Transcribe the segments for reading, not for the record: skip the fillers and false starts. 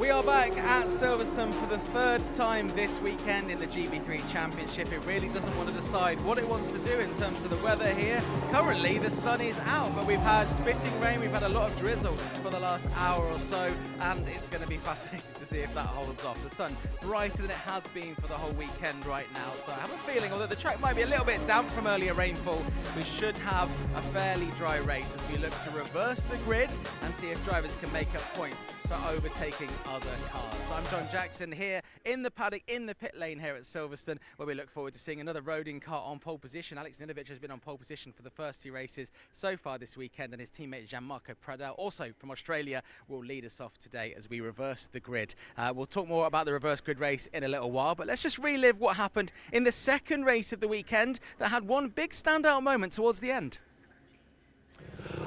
We are back at Silverstone for the third time this weekend in the GB3 Championship. It really doesn't want to decide what it wants to do in terms of the weather here. Currently the sun is out, but we've had spitting rain, we've had a lot of drizzle for the last hour or so, and it's going to be fascinating to see if that holds off. The sun brighter than it has been for the whole weekend right now, so I have a feeling, although the track might be a little bit damp from earlier rainfall, we should have a fairly dry race as we look to reverse the grid and see if drivers can make up points for overtaking other cars. I'm Jon Jackson here in the paddock, in the pit lane here at Silverstone, where we look forward to seeing another Rodin car on pole position. Alex Ninovic has been on pole position for the first two races so far this weekend, and his teammate Gianmarco Pradel, also from Australia, will lead us off today as we reverse the grid. We'll talk more about the reverse grid race in a little while, but let's just relive what happened in the second race of the weekend that had one big standout moment towards the end.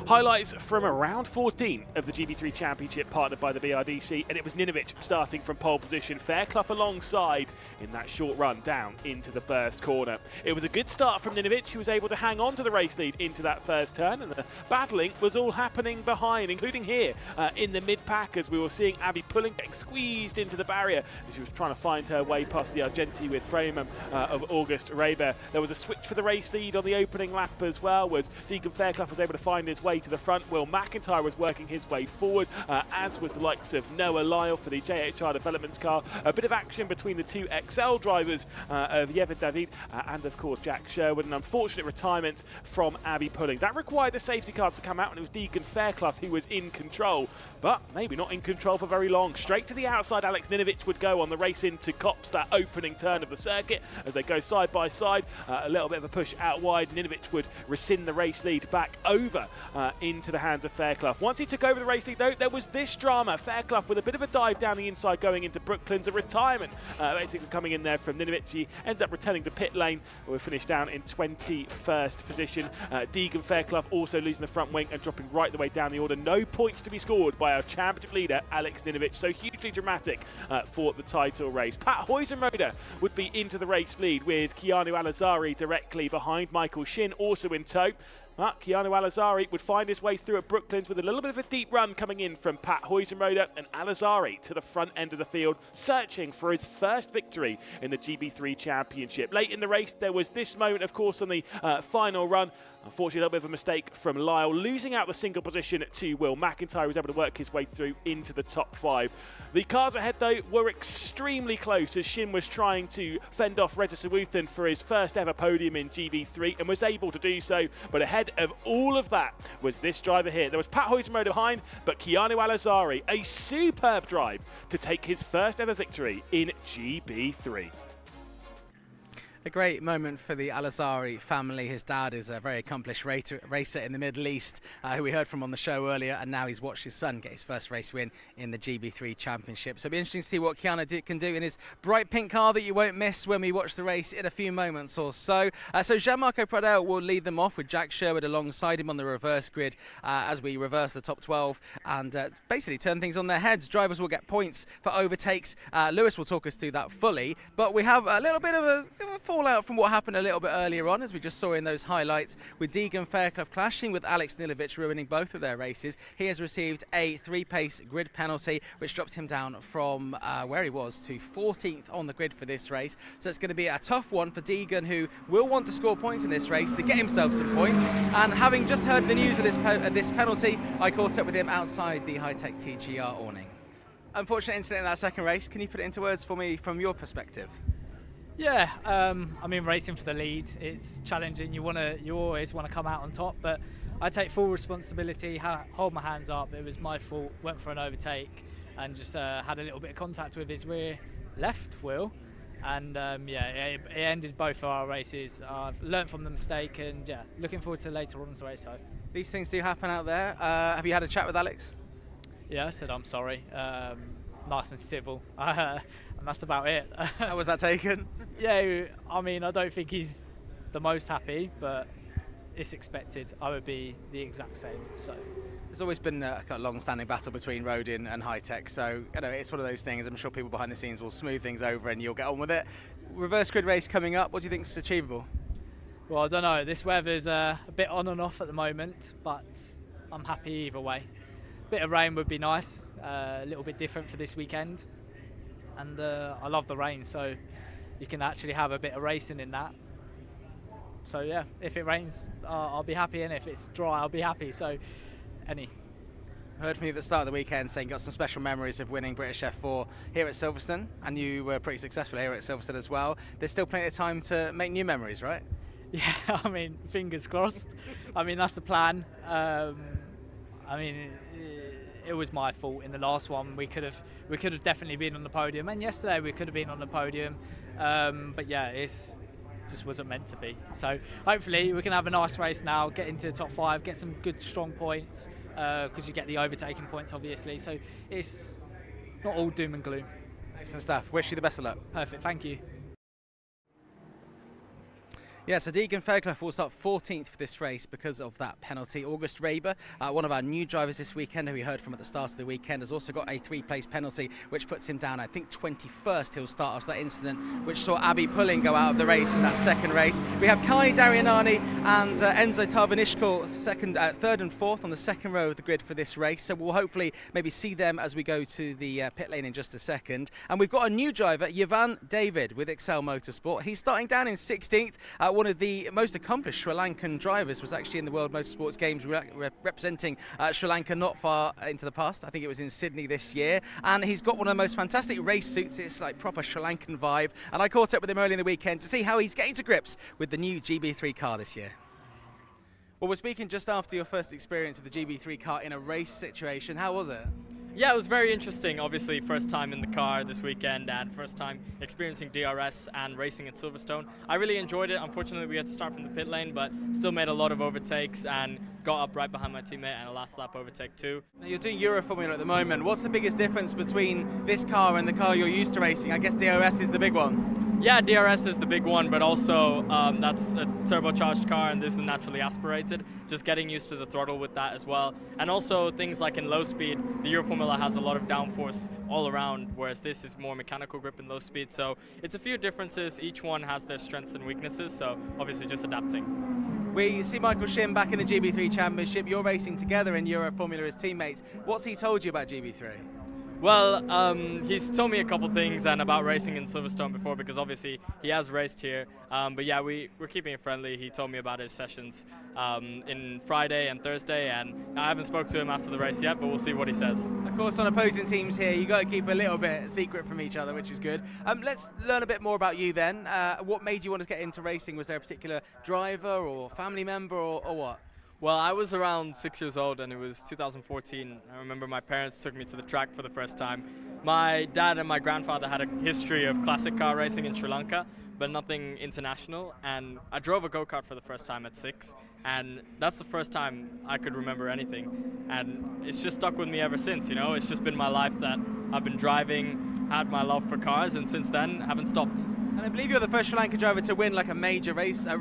Highlights from around 14 of the GB3 Championship, partnered by the BRDC, and it was Ninovic starting from pole position, Fairclough alongside in that short run down into the first corner. It was a good start from Ninovic, who was able to hang on to the race lead into that first turn, and the battling was all happening behind, including here in the mid-pack, as we were seeing Abby Pulling getting squeezed into the barrier as she was trying to find her way past the Argenti with Premium of August Reber. There was a switch for the race lead on the opening lap as well, as Deacon Fairclough was able to find his way to the front. Will McIntyre was working his way forward, as was the likes of Noah Lyle for the JHR Developments car. A bit of action between the two XL drivers of Yevon David and of course Jack Sherwood. An unfortunate retirement from Abby Pulling. That required the safety car to come out, and it was Deacon Fairclough who was in control, but maybe not in control for very long. Straight to the outside Alex Ninovic would go on the race into Copse, that opening turn of the circuit, as they go side by side. A little bit of a push out wide. Ninovic would rescind the race lead back over into the hands of Fairclough. Once he took over the race lead, though, there was this drama. Fairclough with a bit of a dive down the inside going into Brooklands, a retirement basically coming in there from Ninovic. He ended up returning to pit lane. We'll finish down in 21st position. Deacon Fairclough also losing the front wing and dropping right the way down the order. No points to be scored by our championship leader, Alex Ninovic. So hugely dramatic for the title race. Pat Huizenrode would be into the race lead with Keanu Alazari directly behind. Michael Shin also in tow. But Keanu Alazari would find his way through at Brooklands with a little bit of a deep run coming in from Pat Huizenrode, and Alazari to the front end of the field, searching for his first victory in the GB3 Championship. Late in the race, there was this moment, of course, on the final run. Unfortunately, a little bit of a mistake from Lyle, losing out the single position to Will McIntyre, who was able to work his way through into the top five. The cars ahead, though, were extremely close as Shin was trying to fend off Reza Sawuthan for his first ever podium in GB3 and was able to do so. But ahead of all of that was this driver here. There was Pat Huizenrode behind, but Keanu Alazari, a superb drive to take his first ever victory in GB3. A great moment for the Alazari family. His dad is a very accomplished racer in the Middle East, who we heard from on the show earlier, and now he's watched his son get his first race win in the GB3 Championship. So it'll be interesting to see what Keanu can do in his bright pink car that you won't miss when we watch the race in a few moments or so. So Gianmarco Pradel will lead them off with Jack Sherwood alongside him on the reverse grid as we reverse the top 12 and basically turn things on their heads. Drivers will get points for overtakes. Lewis will talk us through that fully, but we have a little bit of a fallout from what happened a little bit earlier on, as we just saw in those highlights, with Deacon Fairclough clashing with Alex Ninovic, ruining both of their races. He has received a 3-pace grid penalty, which drops him down from where he was to 14th on the grid for this race. So it's going to be a tough one for Deacon, who will want to score points in this race to get himself some points. And having just heard the news of this penalty, I caught up with him outside the high-tech TGR awning. Unfortunate incident in that second race. Can you put it into words for me from your perspective? Yeah, I mean, racing for the lead, it's challenging. You always want to come out on top, but I take full responsibility, hold my hands up. It was my fault, went for an overtake and just had a little bit of contact with his rear left wheel. And yeah, it ended both of our races. I've learned from the mistake, and yeah, looking forward to later on in the race. So. These things do happen out there. Have you had a chat with Alex? Yeah, I said I'm sorry. Nice and civil, and that's about it. How was that taken? Yeah, I mean, I don't think he's the most happy, but it's expected. I would be the exact same. So there's always been a long-standing battle between Rodin and High Tech, so it's one of those things. I'm sure people behind the scenes will smooth things over and you'll get on with it. Reverse grid race coming up. What do you think is achievable? Well, I don't know. This weather's a bit on and off at the moment, but I'm happy either way. bit of rain would be nice, a little bit different for this weekend. And I love the rain, so you can actually have a bit of racing in that. So yeah, if it rains, I'll be happy, and if it's dry, I'll be happy. So any. Heard from you at the start of the weekend saying you got some special memories of winning British F4 here at Silverstone, and you were pretty successful here at Silverstone as well. There's still plenty of time to make new memories, right? Yeah, I mean, fingers crossed. I mean, that's the plan. I mean, it was my fault in the last one. We could have definitely been on the podium, and yesterday we could have been on the podium. But yeah, it's just wasn't meant to be. So hopefully we can have a nice race now, get into the top 5, get some good strong points, because you get the overtaking points obviously. So it's not all doom and gloom. Excellent stuff. Wish you the best of luck. Perfect, thank you. Yeah, so Deegan Fairclough will start 14th for this race because of that penalty. August Raber, one of our new drivers this weekend, who we heard from at the start of the weekend, has also got a 3-place penalty, which puts him down, I think, 21st. He'll start after that incident, which saw Abby Pulling go out of the race in that second race. We have Kai Darianani and Enzo Tarvanishkal third and fourth on the second row of the grid for this race. So we'll hopefully maybe see them as we go to the pit lane in just a second. And we've got a new driver, Yavan David, with Excel Motorsport. He's starting down in 16th. One of the most accomplished Sri Lankan drivers, was actually in the World Motorsports Games representing Sri Lanka not far into the past. I think it was in Sydney this year. And he's got one of the most fantastic race suits. It's like proper Sri Lankan vibe. And I caught up with him early in the weekend to see how he's getting to grips with the new GB3 car this year. Well, we're speaking just after your first experience of the GB3 car in a race situation. How was it? Yeah, it was very interesting. Obviously, first time in the car this weekend and first time experiencing DRS and racing at Silverstone. I really enjoyed it. Unfortunately, we had to start from the pit lane, but still made a lot of overtakes and got up right behind my teammate and a last lap overtake too. Now, you're doing Euro Formula at the moment. What's the biggest difference between this car and the car you're used to racing? I guess DRS is the big one. Yeah, DRS is the big one, but also that's a turbocharged car and this is naturally aspirated. Just getting used to the throttle with that as well. And also things like in low speed, the Euro Formula has a lot of downforce all around, whereas this is more mechanical grip in low speed. So it's a few differences. Each one has their strengths and weaknesses, so obviously just adapting. We see Michael Shim back in the GB3 Championship. You're racing together in Euro Formula as teammates. What's he told you about GB3? Well, he's told me a couple things and about racing in Silverstone before, because obviously he has raced here. But yeah, we're keeping it friendly. He told me about his sessions in Friday and Thursday, and I haven't spoke to him after the race yet, but we'll see what he says. Of course, on opposing teams here, you got to keep a little bit secret from each other, which is good. Let's learn a bit more about you then. What made you want to get into racing? Was there a particular driver or family member or what? Well, I was around 6 years old and it was 2014. I remember my parents took me to the track for the first time. My dad and my grandfather had a history of classic car racing in Sri Lanka, but nothing international. And I drove a go-kart for the first time at 6, and that's the first time I could remember anything. And it's just stuck with me ever since, you know? It's just been my life that I've been driving, had my love for cars, and since then, haven't stopped. And I believe you're the first Sri Lanka driver to win like a major race, a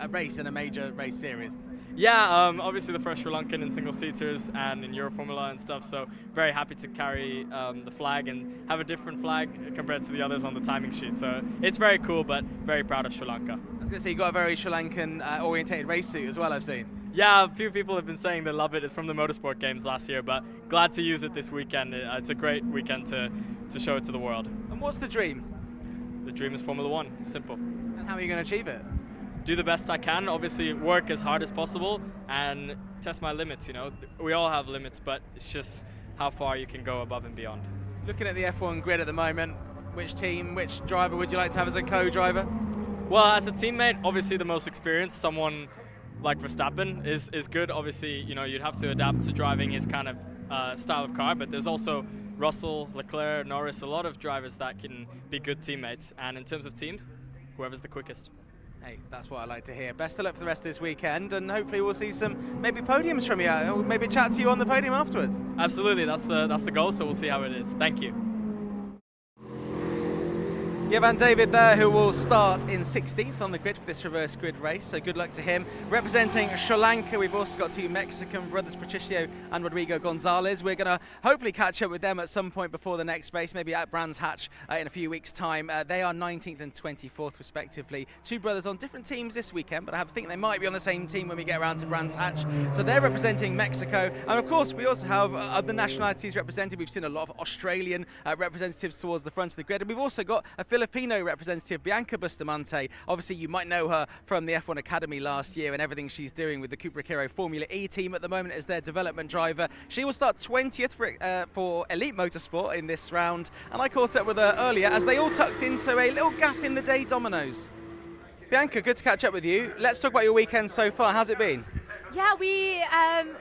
race in a major race series. Yeah, obviously the first Sri Lankan in single-seaters and in Euro Formula and stuff, so very happy to carry the flag and have a different flag compared to the others on the timing sheet. So it's very cool, but very proud of Sri Lanka. I was going to say, you got a very Sri Lankan orientated race suit as well, I've seen. Yeah, a few people have been saying they love it. It's from the Motorsport Games last year, but glad to use it this weekend. It's a great weekend to show it to the world. And what's the dream? The dream is Formula One, simple. And how are you going to achieve it? Do the best I can, obviously work as hard as possible and test my limits, you know. We all have limits, but it's just how far you can go above and beyond. Looking at the F1 grid at the moment, which team, which driver would you like to have as a co-driver? Well, as a teammate, obviously the most experienced, someone like Verstappen is good. Obviously, you know, you'd have to adapt to driving his kind of style of car, but there's also Russell, Leclerc, Norris, a lot of drivers that can be good teammates. And in terms of teams, whoever's the quickest. Hey, that's what I like to hear. Best of luck for the rest of this weekend, and hopefully we'll see some maybe podiums from you, or maybe chat to you on the podium afterwards. Absolutely, that's the goal, so we'll see how it is. Thank you. Van David there, who will start in 16th on the grid for this reverse grid race, so good luck to him. Representing Sri Lanka, we've also got 2 Mexican brothers, Patricio and Rodrigo Gonzalez. We're going to hopefully catch up with them at some point before the next race, maybe at Brands Hatch in a few weeks' time. They are 19th and 24th respectively. 2 brothers on different teams this weekend, but I think they might be on the same team when we get around to Brands Hatch. So they're representing Mexico, and of course we also have other nationalities represented. We've seen a lot of Australian representatives towards the front of the grid, and we've also got a Filipino representative, Bianca Bustamante. Obviously you might know her from the F1 Academy last year and everything she's doing with the Cupra Hero Formula E team at the moment as their development driver. She will start 20th for Elite Motorsport in this round, and I caught up with her earlier as they all tucked into a little gap in the day dominoes. Bianca, good to catch up with you. Let's talk about your weekend so far. How's it been? Yeah, we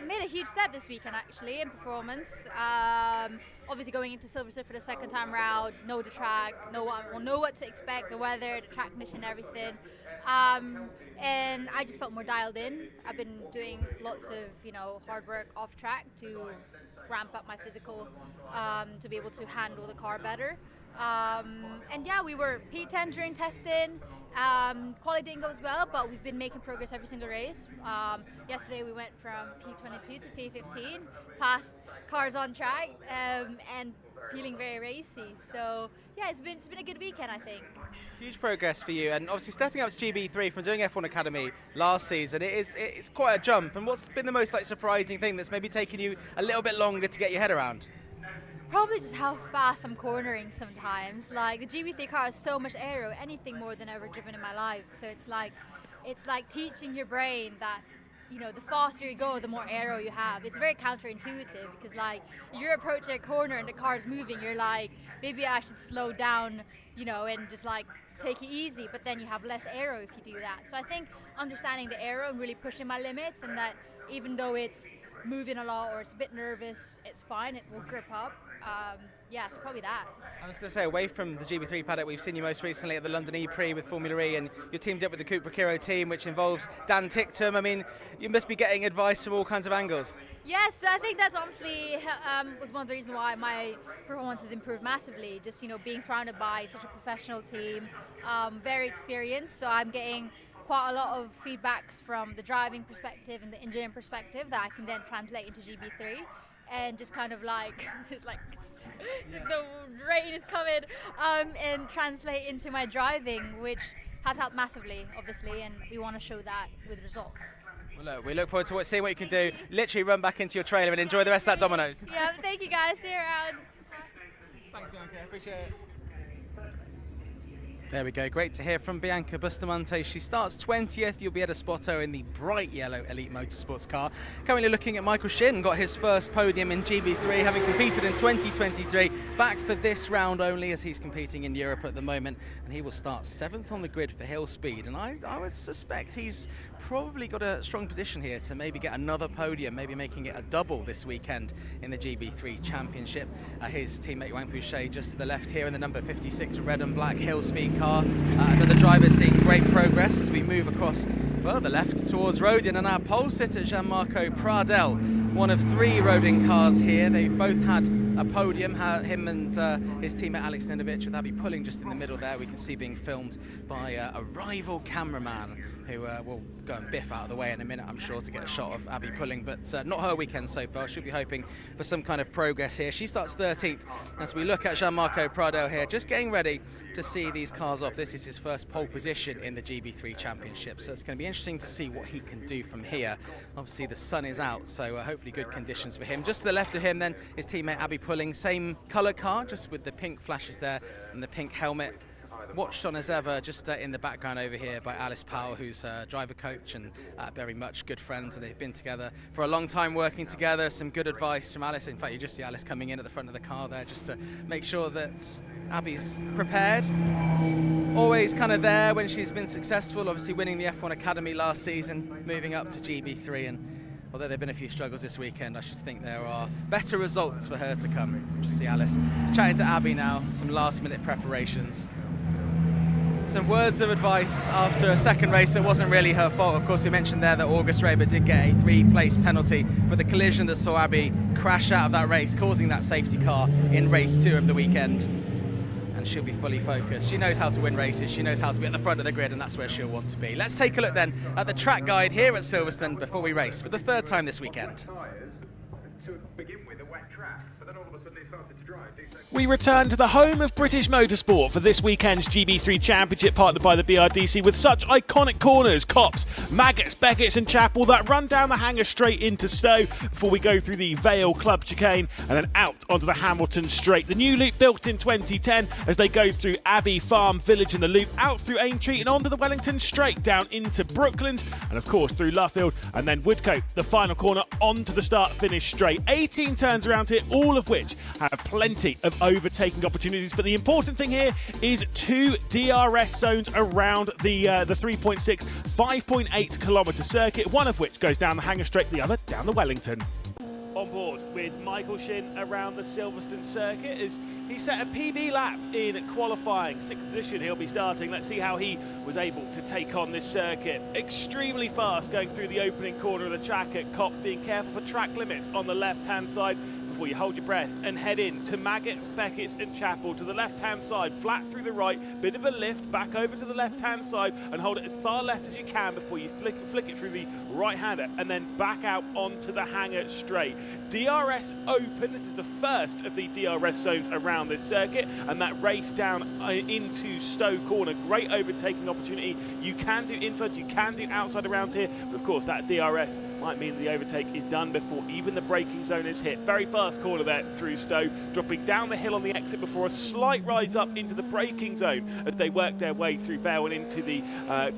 made a huge step this weekend actually in performance. Obviously going into Silverstone for the second time round, know the track, know what to expect, the weather, the track condition, everything. And I just felt more dialed in. I've been doing lots of hard work off track to ramp up my physical to be able to handle the car better. And yeah, we were P10 during testing. Quality didn't go as well, but we've been making progress every single race. Yesterday we went from P22 to P15, past cars on track, and feeling very racy. So yeah, it's been a good weekend, I think. Huge progress for you, and obviously stepping up to GB3 from doing F1 Academy last season, it's quite a jump. And what's been the most surprising thing that's maybe taken you a little bit longer to get your head around? Probably just how fast I'm cornering sometimes. Like the GB3 car has so much aero, anything more than I've ever driven in my life. So it's like teaching your brain that the faster you go, the more aero you have. It's very counterintuitive because you're approaching a corner and the car's moving. You're like, maybe I should slow down, and just take it easy. But then you have less aero if you do that. So I think understanding the aero and really pushing my limits, and that even though it's moving a lot or it's a bit nervous, it's fine. It will grip up. Yeah, so probably that. I was going to say, away from the GB3 paddock, we've seen you most recently at the London E-Prix with Formula E, and you're teamed up with the Cupra Hero team, which involves Dan Ticktum. I mean, you must be getting advice from all kinds of angles. Yes, I think that's honestly was one of the reasons why my performance has improved massively. Just being surrounded by such a professional team, very experienced. So I'm getting quite a lot of feedbacks from the driving perspective and the engineering perspective that I can then translate into GB3. And just kind of the rain is coming, and translate into my driving, which has helped massively, obviously, and we want to show that with results. Well, look, we look forward to seeing what you can do. Literally run back into your trailer and enjoy the rest of that Domino's. Yeah, thank you guys. See you around. Thanks, Bianca. Appreciate it. There we go, great to hear from Bianca Bustamante. She starts 20th, you'll be able to spot her in the bright yellow Elite Motorsports car. Currently looking at Michael Shin, got his first podium in GB3, having competed in 2023, back for this round only as he's competing in Europe at the moment, and he will start 7th on the grid for Hill Speed, and I would suspect he's probably got a strong position here to maybe get another podium, maybe making it a double this weekend in the GB3 Championship. His teammate Wang Pouchet just to the left here in the number 56 red and black Hill Speed car. Another driver seeing great progress as we move across further left towards Rodin, and our pole sitter Gianmarco Pradel, one of 3 Rodin cars here. They've both had a podium, him and his teammate Alex Ninovich, with Abby pulling just in the middle there. We can see being filmed by a rival cameraman who will go and biff out of the way in a minute, I'm sure, to get a shot of Abby pulling, but not her weekend so far. She'll be hoping for some kind of progress here. She starts 13th as we look at Gianmarco Pradel here, just getting ready to see these cars off. This is his first pole position in the GB3 Championship, so it's going to be interesting to see what he can do from here. Obviously the sun is out, so hopefully good conditions for him. Just to the left of him then, his teammate Abby pulling, same colour car, just with the pink flashes there and the pink helmet. Watched on as ever, just in the background over here by Alice Powell, who's a driver coach and very much good friends, and they've been together for a long time working together. Some good advice from Alice. In fact, you just see Alice coming in at the front of the car there just to make sure that Abby's prepared. Always kind of there when she's been successful, obviously winning the F1 Academy last season, moving up to GB3, and although there have been a few struggles this weekend, I should think there are better results for her to come. Just see Alice chatting to Abby now, some last minute preparations. Some words of advice after a second race that wasn't really her fault. Of course, we mentioned there that August Raber did get a 3-place penalty for the collision that saw Abby crash out of that race, causing that safety car in race 2 of the weekend. and she'll be fully focused. She knows how to win races, she knows how to be at the front of the grid, and that's where she'll want to be. Let's take a look then at the track guide here at Silverstone before we race for the third time this weekend. We return to the home of British motorsport for this weekend's GB3 Championship, partnered by the BRDC, with such iconic corners, Copse, Maggots, Beckett's and Chapel that run down the hanger straight into Stowe before we go through the Vale Club chicane and then out onto the Hamilton Straight. The new loop built in 2010 as they go through Abbey, Farm, Village and the loop, out through Aintree and onto the Wellington Straight, down into Brooklands and of course through Luffield and then Woodcote, the final corner onto the start-finish straight. 18 turns around here, all of which have plenty of overtaking opportunities, but the important thing here is 2 DRS zones around the 3.6, 5.8 kilometre circuit, one of which goes down the Hanger Straight, the other down the Wellington. On board with Michael Shin around the Silverstone circuit as he set a PB lap in qualifying, 6th position he'll be starting. Let's see how he was able to take on this circuit. Extremely fast going through the opening corner of the track at Copse, being careful for track limits on the left hand side before you hold your breath and head in to Maggots, Beckett's and Chapel to the left hand side, flat through the right, bit of a lift back over to the left hand side and hold it as far left as you can before you flick it through the right hander and then back out onto the Hanger Straight. DRS open, this is the first of the DRS zones around this circuit, and that race down into Stowe Corner, great overtaking opportunity. You can do inside, you can do outside around here, but of course that DRS might mean the overtake is done before even the braking zone is hit. Very fast corner there through Stowe, dropping down the hill on the exit before a slight rise up into the braking zone as they work their way through Vale and into the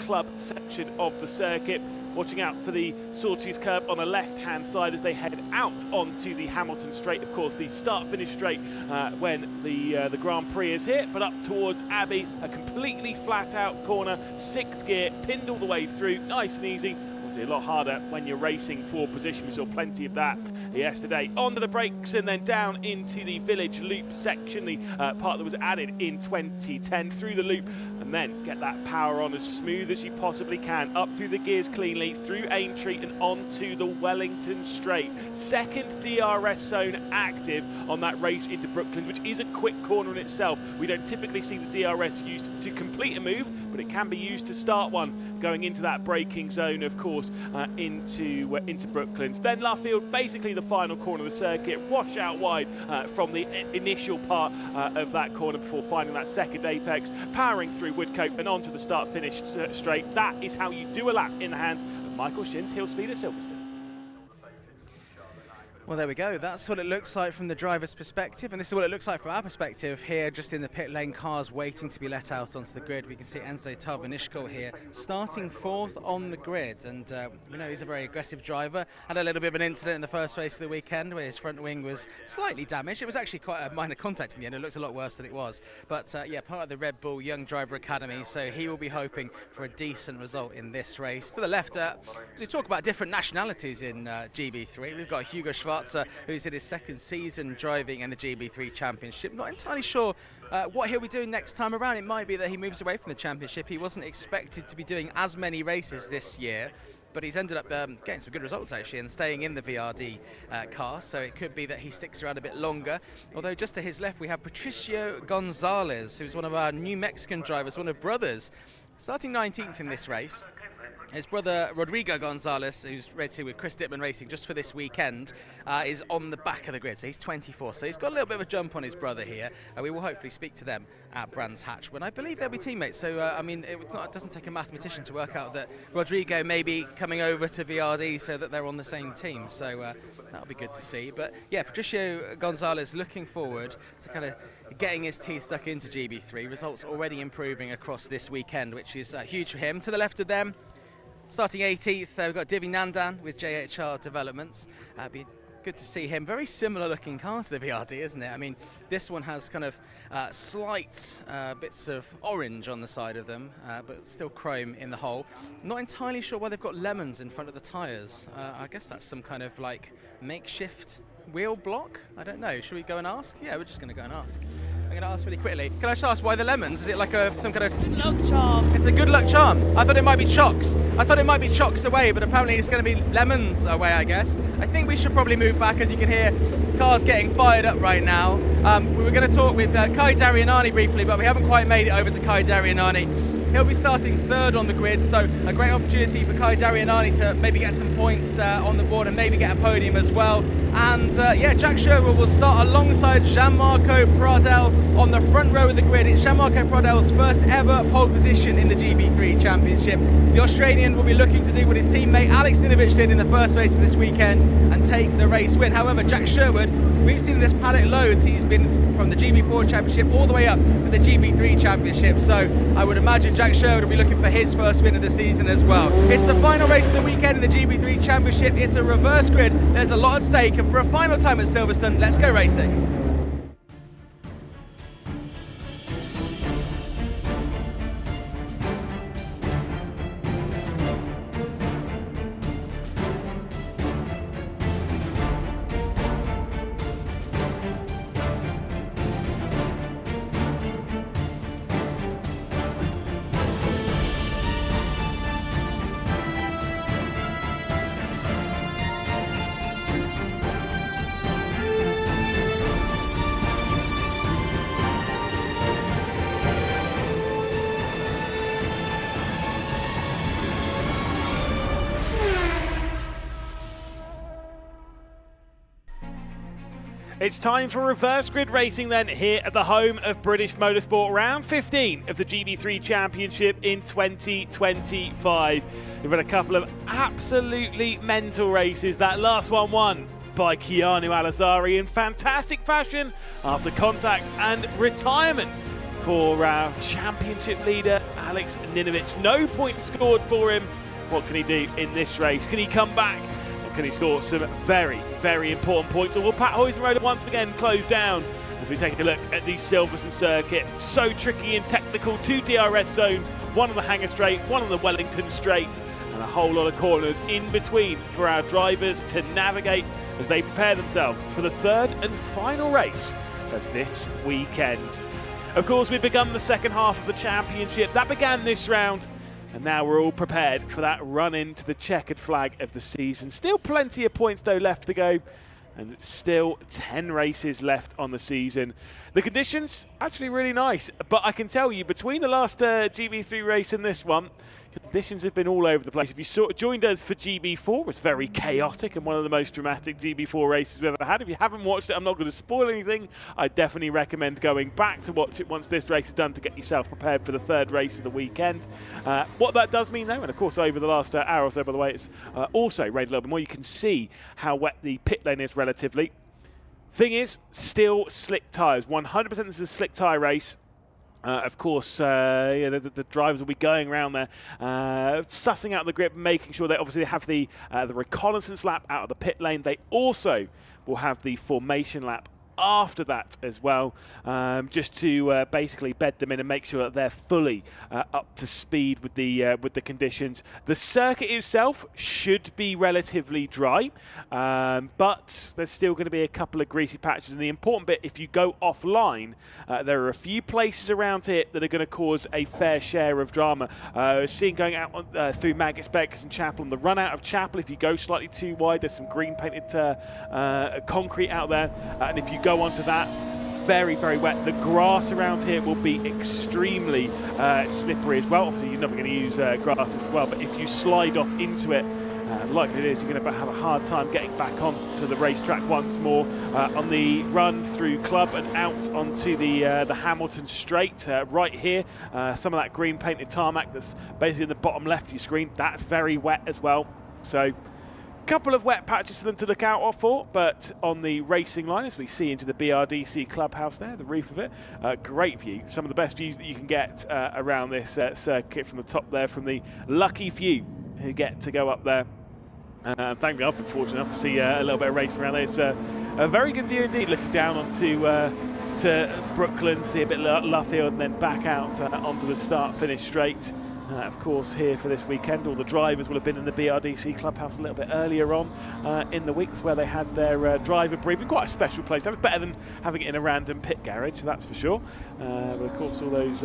club section of the circuit. Watching out for the Sawtooth curve on the left-hand side as they head out onto the Hamilton Straight. Of course, the start-finish straight when the Grand Prix is hit, but up towards Abbey, a completely flat-out corner, 6th gear, pinned all the way through, nice and easy. Obviously, a lot harder when you're racing for position. We saw plenty of that yesterday. Onto the brakes and then down into the Village Loop section, the part that was added in 2010, through the loop, and then get that power on as smooth as you possibly can, up through the gears cleanly, through Aintree and onto the Wellington Straight. Second DRS zone active on that race into Brooklands, which is a quick corner in itself. We don't typically see the DRS used to complete a move, but it can be used to start one, going into that braking zone, of course, into Brooklands. Then Luffield, basically the final corner of the circuit, wash out wide from the initial part of that corner before finding that second apex, powering through Woodcote and onto the start-finish straight. That is how you do a lap in the hands of Michael Shin's Hill Speed at Silverstone. Well, there we go. That's what it looks like from the driver's perspective, and this is what it looks like from our perspective here, just in the pit lane, cars waiting to be let out onto the grid. We can see Enzo Tarvanishko here starting 4th on the grid, and you know, he's a very aggressive driver. Had a little bit of an incident in the first race of the weekend where his front wing was slightly damaged. It was actually quite a minor contact in the end. It looked a lot worse than it was, but yeah, part of the Red Bull Young Driver Academy, so he will be hoping for a decent result in this race. To the left, we talk about different nationalities in GB3. We've got Hugo Schwarzer, who's in his 2nd season driving in the GB3 Championship. Not entirely sure what he'll be doing next time around. It might be that he moves away from the Championship. He wasn't expected to be doing as many races this year, but he's ended up getting some good results actually and staying in the VRD car, so it could be that he sticks around a bit longer. Although just to his left we have Patricio Gonzalez, who's one of our New Mexican drivers, one of brothers, starting 19th in this race. His brother Rodrigo Gonzalez, who's racing with Chris Dittman Racing just for this weekend, is on the back of the grid, so he's 24. So he's got a little bit of a jump on his brother here. We will hopefully speak to them at Brands Hatch when I believe they'll be teammates. So, I mean, it doesn't take a mathematician to work out that Rodrigo may be coming over to VRD so that they're on the same team. So that'll be good to see. But yeah, Patricio Gonzalez looking forward to kind of getting his teeth stuck into GB3. Results already improving across this weekend, which is huge for him. To the left of them, starting 18th, we've got Divi Nandan with JHR Developments. Be good to see him. Very similar looking car to the VRD, isn't it? I mean, this one has kind of slight bits of orange on the side of them, but still chrome in the whole. Not entirely sure why they've got lemons in front of the tyres. I guess that's some kind of like makeshift wheel block. I don't know. Should we go and ask? Yeah, we're just going to go and ask. I'm going to ask really quickly. Can I just ask why the lemons? Is it like some kind of Luck charm. It's a good luck charm. I thought it might be chocks. I thought it might be chocks away, but apparently it's going to be lemons away, I guess. I think we should probably move back, as you can hear cars getting fired up right now. We were going to talk with Kai Darianani briefly, but we haven't quite made it over to Kai Darianani. He'll be starting third on the grid, so a great opportunity for Kai Darianani to maybe get some points on the board and maybe get a podium as well. And yeah, Jack Sherwood will start alongside Jean-Marco Pradel on the front row of the grid. It's Jean-Marco Pradel's first ever pole position in the GB3 Championship. The Australian will be looking to do what his teammate Alex Ninovich did in the first race of this weekend and take the race win. However, Jack Sherwood, we've seen this paddock loads. He's been from the GB4 Championship all the way up to the GB3 Championship, so I would imagine Jack Sherwood will be looking for his first win of the season as well. It's the final race of the weekend in the GB3 Championship. It's a reverse grid. There's a lot at stake, and for a final time at Silverstone, let's go racing. It's time for reverse grid racing then, here at the home of British Motorsport, round 15 of the GB3 Championship in 2025. We've had a couple of absolutely mental races. That last one won by Keanu Alizari in fantastic fashion after contact and retirement for our championship leader Alex Ninovich. No points scored for him. What can he do in this race? Can he come back? Can he score some very, very important points? Or will Pat Hoysenroda once again close down as we take a look at the Silverstone circuit? So tricky and technical, 2 DRS zones, one on the Hangar Straight, one on the Wellington Straight, and a whole lot of corners in between for our drivers to navigate as they prepare themselves for the third and final race of this weekend. Of course, we've begun the second half of the championship. That began this round. And now we're all prepared for that run into the checkered flag of the season. Still plenty of points though left to go, and still 10 races left on the season. The conditions, actually really nice, but I can tell you between the last GB3 race and this one, conditions have been all over the place. If you joined us for GB4, it was very chaotic and one of the most dramatic GB4 races we've ever had. If you haven't watched it, I'm not going to spoil anything. I definitely recommend going back to watch it once this race is done to get yourself prepared for the third race of the weekend. What that does mean though, and of course over the last hour or so, by the way, it's also rained a little bit more. You can see how wet the pit lane is relatively. Thing is, still slick tyres. 100% this is a slick tyre race. Of course, yeah, the drivers will be going around there, sussing out the grip, making sure they obviously have the reconnaissance lap out of the pit lane. They also will have the formation lap after that as well, just to basically bed them in and make sure that they're fully up to speed with the conditions. The circuit itself should be relatively dry, but there's still going to be a couple of greasy patches. And the important bit, if you go offline, there are a few places around here that are going to cause a fair share of drama. Seeing going out on, through Maggots, Beckers and Chapel, and the run out of Chapel, if you go slightly too wide, there's some green painted concrete out there, and if you go onto that, very, very wet. The grass around here will be extremely slippery as well. Obviously, you're never going to use grass as well, but if you slide off into it, likely it is, you're going to have a hard time getting back onto the racetrack once more. On the run through Club and out onto the Hamilton Straight, right here, some of that green painted tarmac that's basically in the bottom left of your screen, that's very wet as well. So couple of wet patches for them to look out for, but on the racing line, as we see into the BRDC clubhouse there, the roof of it, great view. Some of the best views that you can get around this circuit from the top there, from the lucky few who get to go up there. Thank me, I've been fortunate enough to see a little bit of racing around there. It's a very good view indeed, looking down onto to Brooklyn, see a bit of Luffield, and then back out onto the start-finish straight. of course, here for this weekend. All the drivers will have been in the BRDC clubhouse a little bit earlier on in the weeks where they had their driver briefing. Quite a special place. That was better than having it in a random pit garage, that's for sure. But of course, all those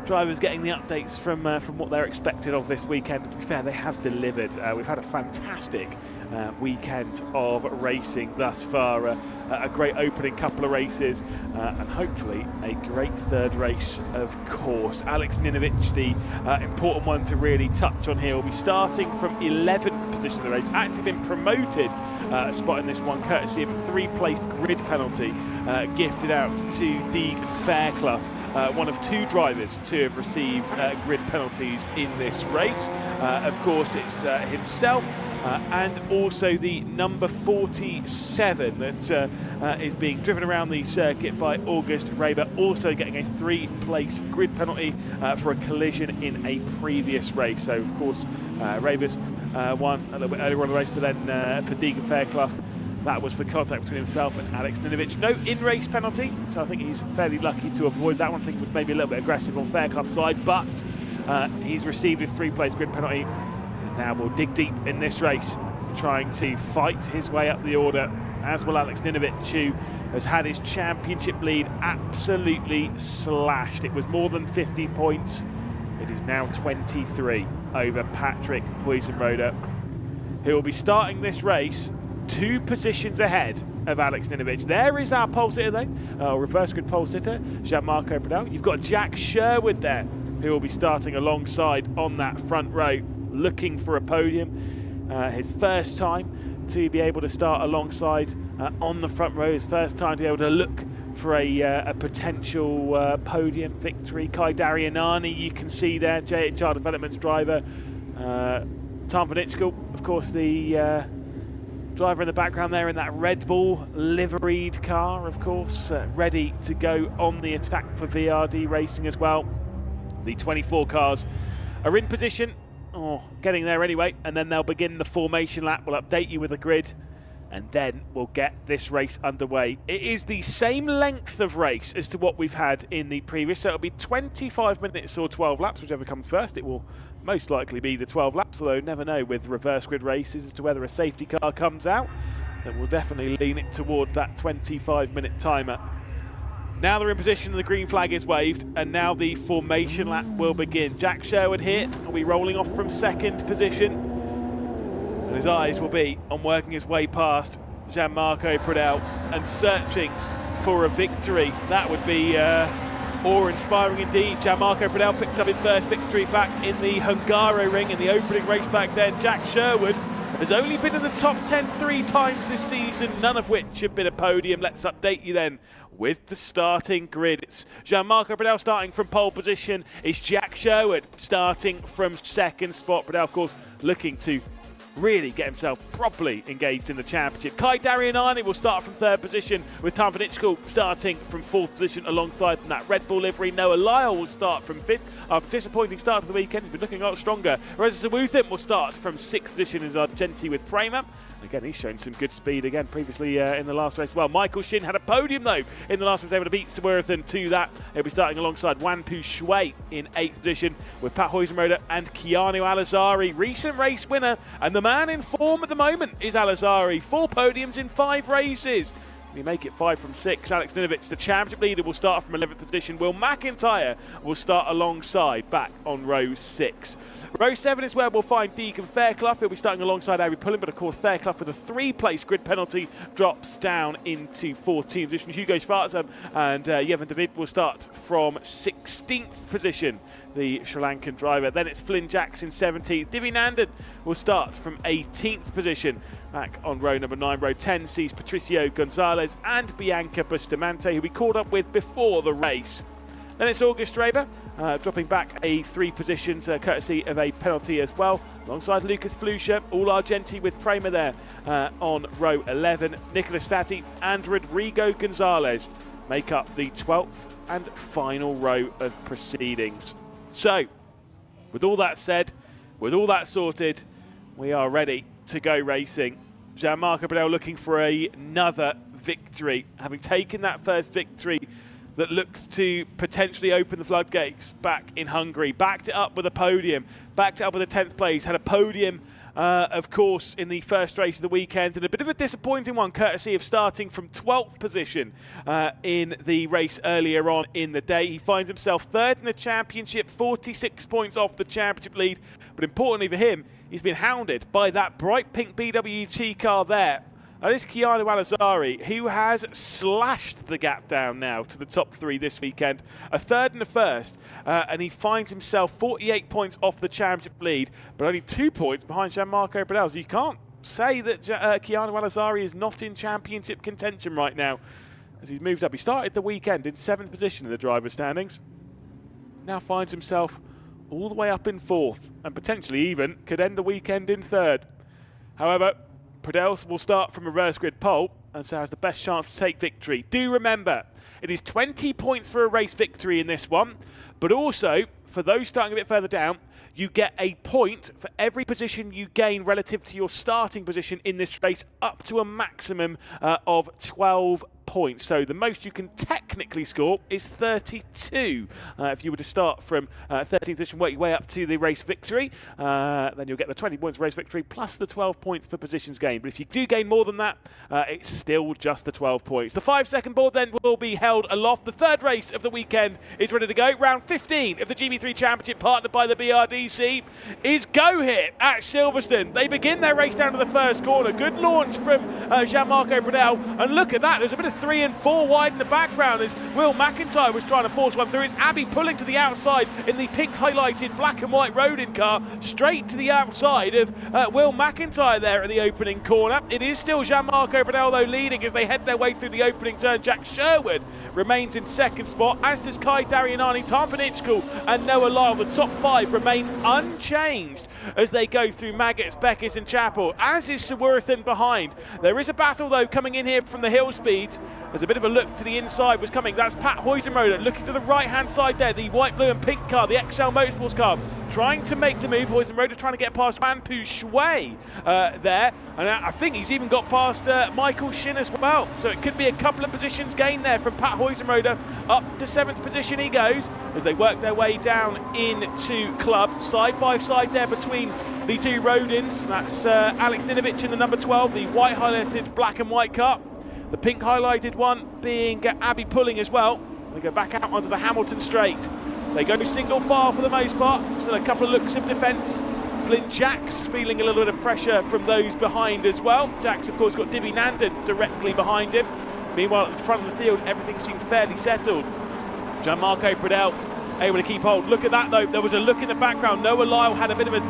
drivers getting the updates from what they're expected of this weekend. To be fair, they have delivered. We've had a fantastic weekend of racing thus far. A great opening couple of races and hopefully a great third race, of course. Alex Ninovic, the important one to really touch on here, will be starting from 11th position of the race. Actually been promoted a spot in this one courtesy of a 3-place grid penalty gifted out to Deegan Fairclough. One of 2 drivers to have received grid penalties in this race. Of course, it's himself and also the number 47 that is being driven around the circuit by August Raber, also getting a 3-place grid penalty for a collision in a previous race. So, of course, Raber's won a little bit earlier on in the race, but then for Deegan Fairclough, that was for contact between himself and Alex Ninovic. No in-race penalty, so I think he's fairly lucky to avoid that one. I think it was maybe a little bit aggressive on Fairclough's side, but he's received his 3-place grid penalty. And now we'll dig deep in this race, trying to fight his way up the order, as will Alex Ninovic, who has had his championship lead absolutely slashed. It was more than 50 points. It is now 23 over Patrick Huizenrode, who will be starting this race 2 positions ahead of Alex Ninovic. There is our pole sitter though, reverse grid pole sitter, Jean-Marco Pradal. You've got Jack Sherwood there, who will be starting alongside on that front row, looking for a podium. His first time to be able to start alongside on the front row, his first time to be able to look for a potential podium victory. Kai Darianani, you can see there, JHR Developments driver. Tom Vanitschkel, of course, the driver in the background there in that Red Bull liveried car, of course, ready to go on the attack for VRD Racing as well. The 24 cars are in position, or getting there anyway, and then they'll begin the formation lap. We'll update you with the grid, and then we'll get this race underway. It is the same length of race as to what we've had in the previous, so it'll be 25 minutes or 12 laps, whichever comes first. It will most likely be the 12 laps, although never know with reverse grid races as to whether a safety car comes out. Then we'll definitely lean it toward that 25-minute timer. Now they're in position and the green flag is waved, and now the formation lap will begin. Jack Sherwood here will be rolling off from 2nd position, and his eyes will be on working his way past Jean-Marco Pradal and searching for a victory. That would be awe-inspiring indeed. Jean-Marco Pradal picked up his first victory back in the Hungaroring in the opening race back then. Jack Sherwood has only been in the top 10 3 times this season, none of which have been a podium. Let's update you then with the starting grid. It's Jean-Marco Pradal starting from pole position. It's Jack Sherwood starting from 2nd spot. Pradal, of course, looking to really get himself properly engaged in the championship. Kai Darianani will start from 3rd position, with Tom Vanitschkel starting from 4th position alongside from that Red Bull livery. Noah Lyle will start from 5th. After a disappointing start of the weekend, he's been looking a lot stronger. Reza Sawuthim will start from 6th position as Argenti with Prema. Again, he's shown some good speed again previously in the last race. Well, Michael Shin had a podium though in the last race, able to beat Sawuthim to that. He'll be starting alongside Wanpu Shui in 8th position, with Pat Huizenrode and Keanu Alazari. Recent race winner, and the man in form at the moment is Alazari. 4 podiums in 5 races. We make it 5 from 6. Alex Ninovic, the championship leader, will start from 11th position. Will McIntyre will start alongside, back on row 6. Row 7 is where we'll find Deegan Fairclough. He'll be starting alongside Ari Pullen, but of course Fairclough with a 3-place grid penalty drops down into 14th position. Hugo Schwarzer and Yevon David will start from 16th position, the Sri Lankan driver. Then it's Flynn Jackson 17th. Divi Nandan will start from 18th position. Back on row number 9, row 10 sees Patricio Gonzalez and Bianca Bustamante, who we caught up with before the race. Then it's August Raber, dropping back 3 positions, courtesy of a penalty as well, alongside Lucas Flusha, all Argenti with Prema there on row 11. Nicolas Stati and Rodrigo Gonzalez make up the 12th and final row of proceedings. So, with all that said, with all that sorted, we are ready to go racing. Jean-Marco Pradal looking for another victory, having taken that first victory that looked to potentially open the floodgates back in Hungary. Backed it up with a podium, backed it up with a 10th place, had a podium, of course, in the first race of the weekend, and a bit of a disappointing one, courtesy of starting from 12th position in the race earlier on in the day. He finds himself third in the championship, 46 points off the championship lead, but importantly for him, he's been hounded by that bright pink BWT car there. That is Keanu Alazari, who has slashed the gap down now to the top three this weekend. A third and a first, and he finds himself 48 points off the championship lead, but only 2 points behind Gianmarco Bradell. So you can't say that Keanu Alazari is not in championship contention right now, as he's moved up. He started the weekend in 7th position in the driver's standings. Now finds himself all the way up in 4th, and potentially even could end the weekend in 3rd. However, Bradell will start from reverse grid pole and so has the best chance to take victory. Do remember, it is 20 points for a race victory in this one, but also, for those starting a bit further down, you get a point for every position you gain relative to your starting position in this race, up to a maximum of 12 points. So the most you can technically score is 32. If you were to start from 13th position, work your way up to the race victory, then you'll get the 20 points for race victory plus the 12 points for positions gained. But if you do gain more than that, it's still just the 12 points. The 5-second board then will be held aloft. The third race of the weekend is ready to go. Round 15 of the GB3 Championship, partnered by the BRDC, is go here at Silverstone. They begin their race down to the first corner. Good launch from Gianmarco Bradell, and look at that, there's a bit of 3 and 4 wide in the background as Will McIntyre was trying to force one through. It's Abby pulling to the outside in the pink highlighted black and white Rodin car, straight to the outside of Will McIntyre there at the opening corner. It is still Gianmarco Bradell though leading as they head their way through the opening turn. Jack Sherwood remains in 2nd spot, as does Kai Darianani, Tom Panichkul and Noah Lyle. The top 5 remain unchanged as they go through Maggots, Beckes and Chapel, as is Swarthen behind. There is a battle though coming in here from the hill speed. There's a bit of a look to the inside was coming. That's Pat Huizenroder looking to the right hand side there. The white, blue and pink car, the XL Motorsports car, trying to make the move. Huizenroder trying to get past Wan Pu Shui there. And I think he's even got past Michael Shin as well. So it could be a couple of positions gained there from Pat Huizenroder. Up to 7th position he goes as they work their way down into club. Side by side there between the two Rodins. That's Alex Dinovich in the number 12, the white highlighted black and white car. The pink highlighted one being Abby Pulling as well. They go back out onto the Hamilton straight. They go single file for the most part. Still a couple of looks of defence. Flynn Jacks feeling a little bit of pressure from those behind as well. Jacks, of course, got Divi Nandan directly behind him. Meanwhile, at the front of the field, everything seemed fairly settled. Gianmarco Bradell able to keep hold. Look at that though, there was a look in the background. Noah Lyle had a bit of a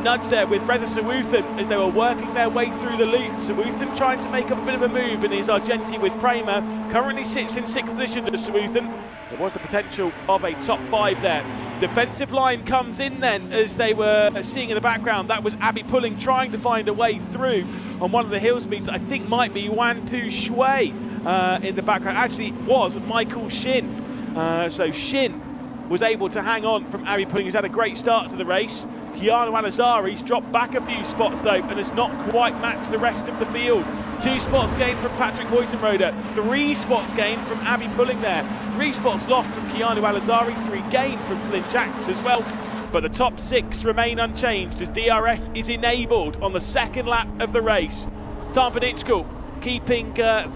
nudge there with Reza Swarthen as they were working their way through the loop. Swarthen trying to make up a bit of a move in his Argenti with Prema. Currently sits in 6th position to Swarthen. There was the potential of a top 5 there. Defensive line comes in then as they were seeing in the background. That was Abby Pulling trying to find a way through on one of the hill speeds that I think might be Wan Pu Shui in the background. Actually it was Michael Shin. So Shin was able to hang on from Abby Pulling, who's had a great start to the race. Keanu Alazari's dropped back a few spots though and has not quite matched the rest of the field. 2 spots gained from Patrick Huizenroder, 3 spots gained from Abby Pulling there, 3 spots lost from Keanu Alazari, 3 gained from Flynn Jacks as well. But the top 6 remain unchanged as DRS is enabled on the 2nd lap of the race. Tom Panichkul keeping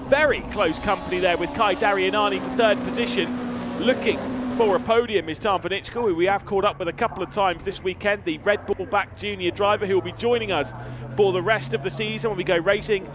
very close company there with Kai Darianani for 3rd position. Looking for a podium is Tom Panichkul, who we have caught up with a couple of times this weekend, the Red Bull back junior driver who will be joining us for the rest of the season when we go racing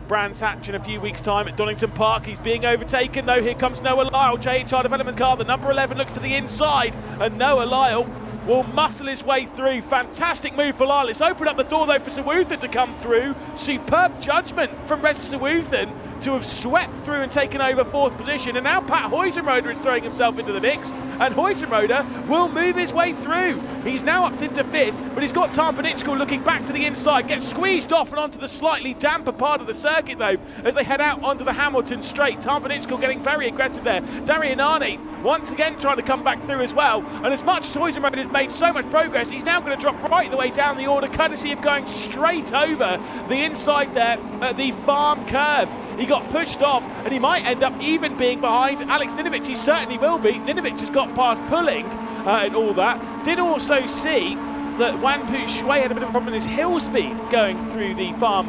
Brands Hatch in a few weeks' time at Donington Park. He's being overtaken though. Here comes Noah Lyle, JHR development car. The number 11 looks to the inside and Noah Lyle will muscle his way through. Fantastic move for Lyle. It's opened up the door though for Swarthen to come through. Superb judgment from Reza Swarthen to have swept through and taken over 4th position. And now Pat Huizenroder is throwing himself into the mix, and Huizenroder will move his way through. He's now up into 5th, but he's got Tom Panichkul looking back to the inside, gets squeezed off and onto the slightly damper part of the circuit though as they head out onto the Hamilton straight. Tom Panichkul getting very aggressive there. Darianani once again trying to come back through as well, and as much as Huizenroder has made so much progress, he's now going to drop right the way down the order, courtesy of going straight over the inside there at the farm curve. He got pushed off, and he might end up even being behind Alex Ninovic. He certainly will be. Ninovic has got past Pulling and all that. Did also see that Wanpu Shui had a bit of a problem with his hill speed going through the farm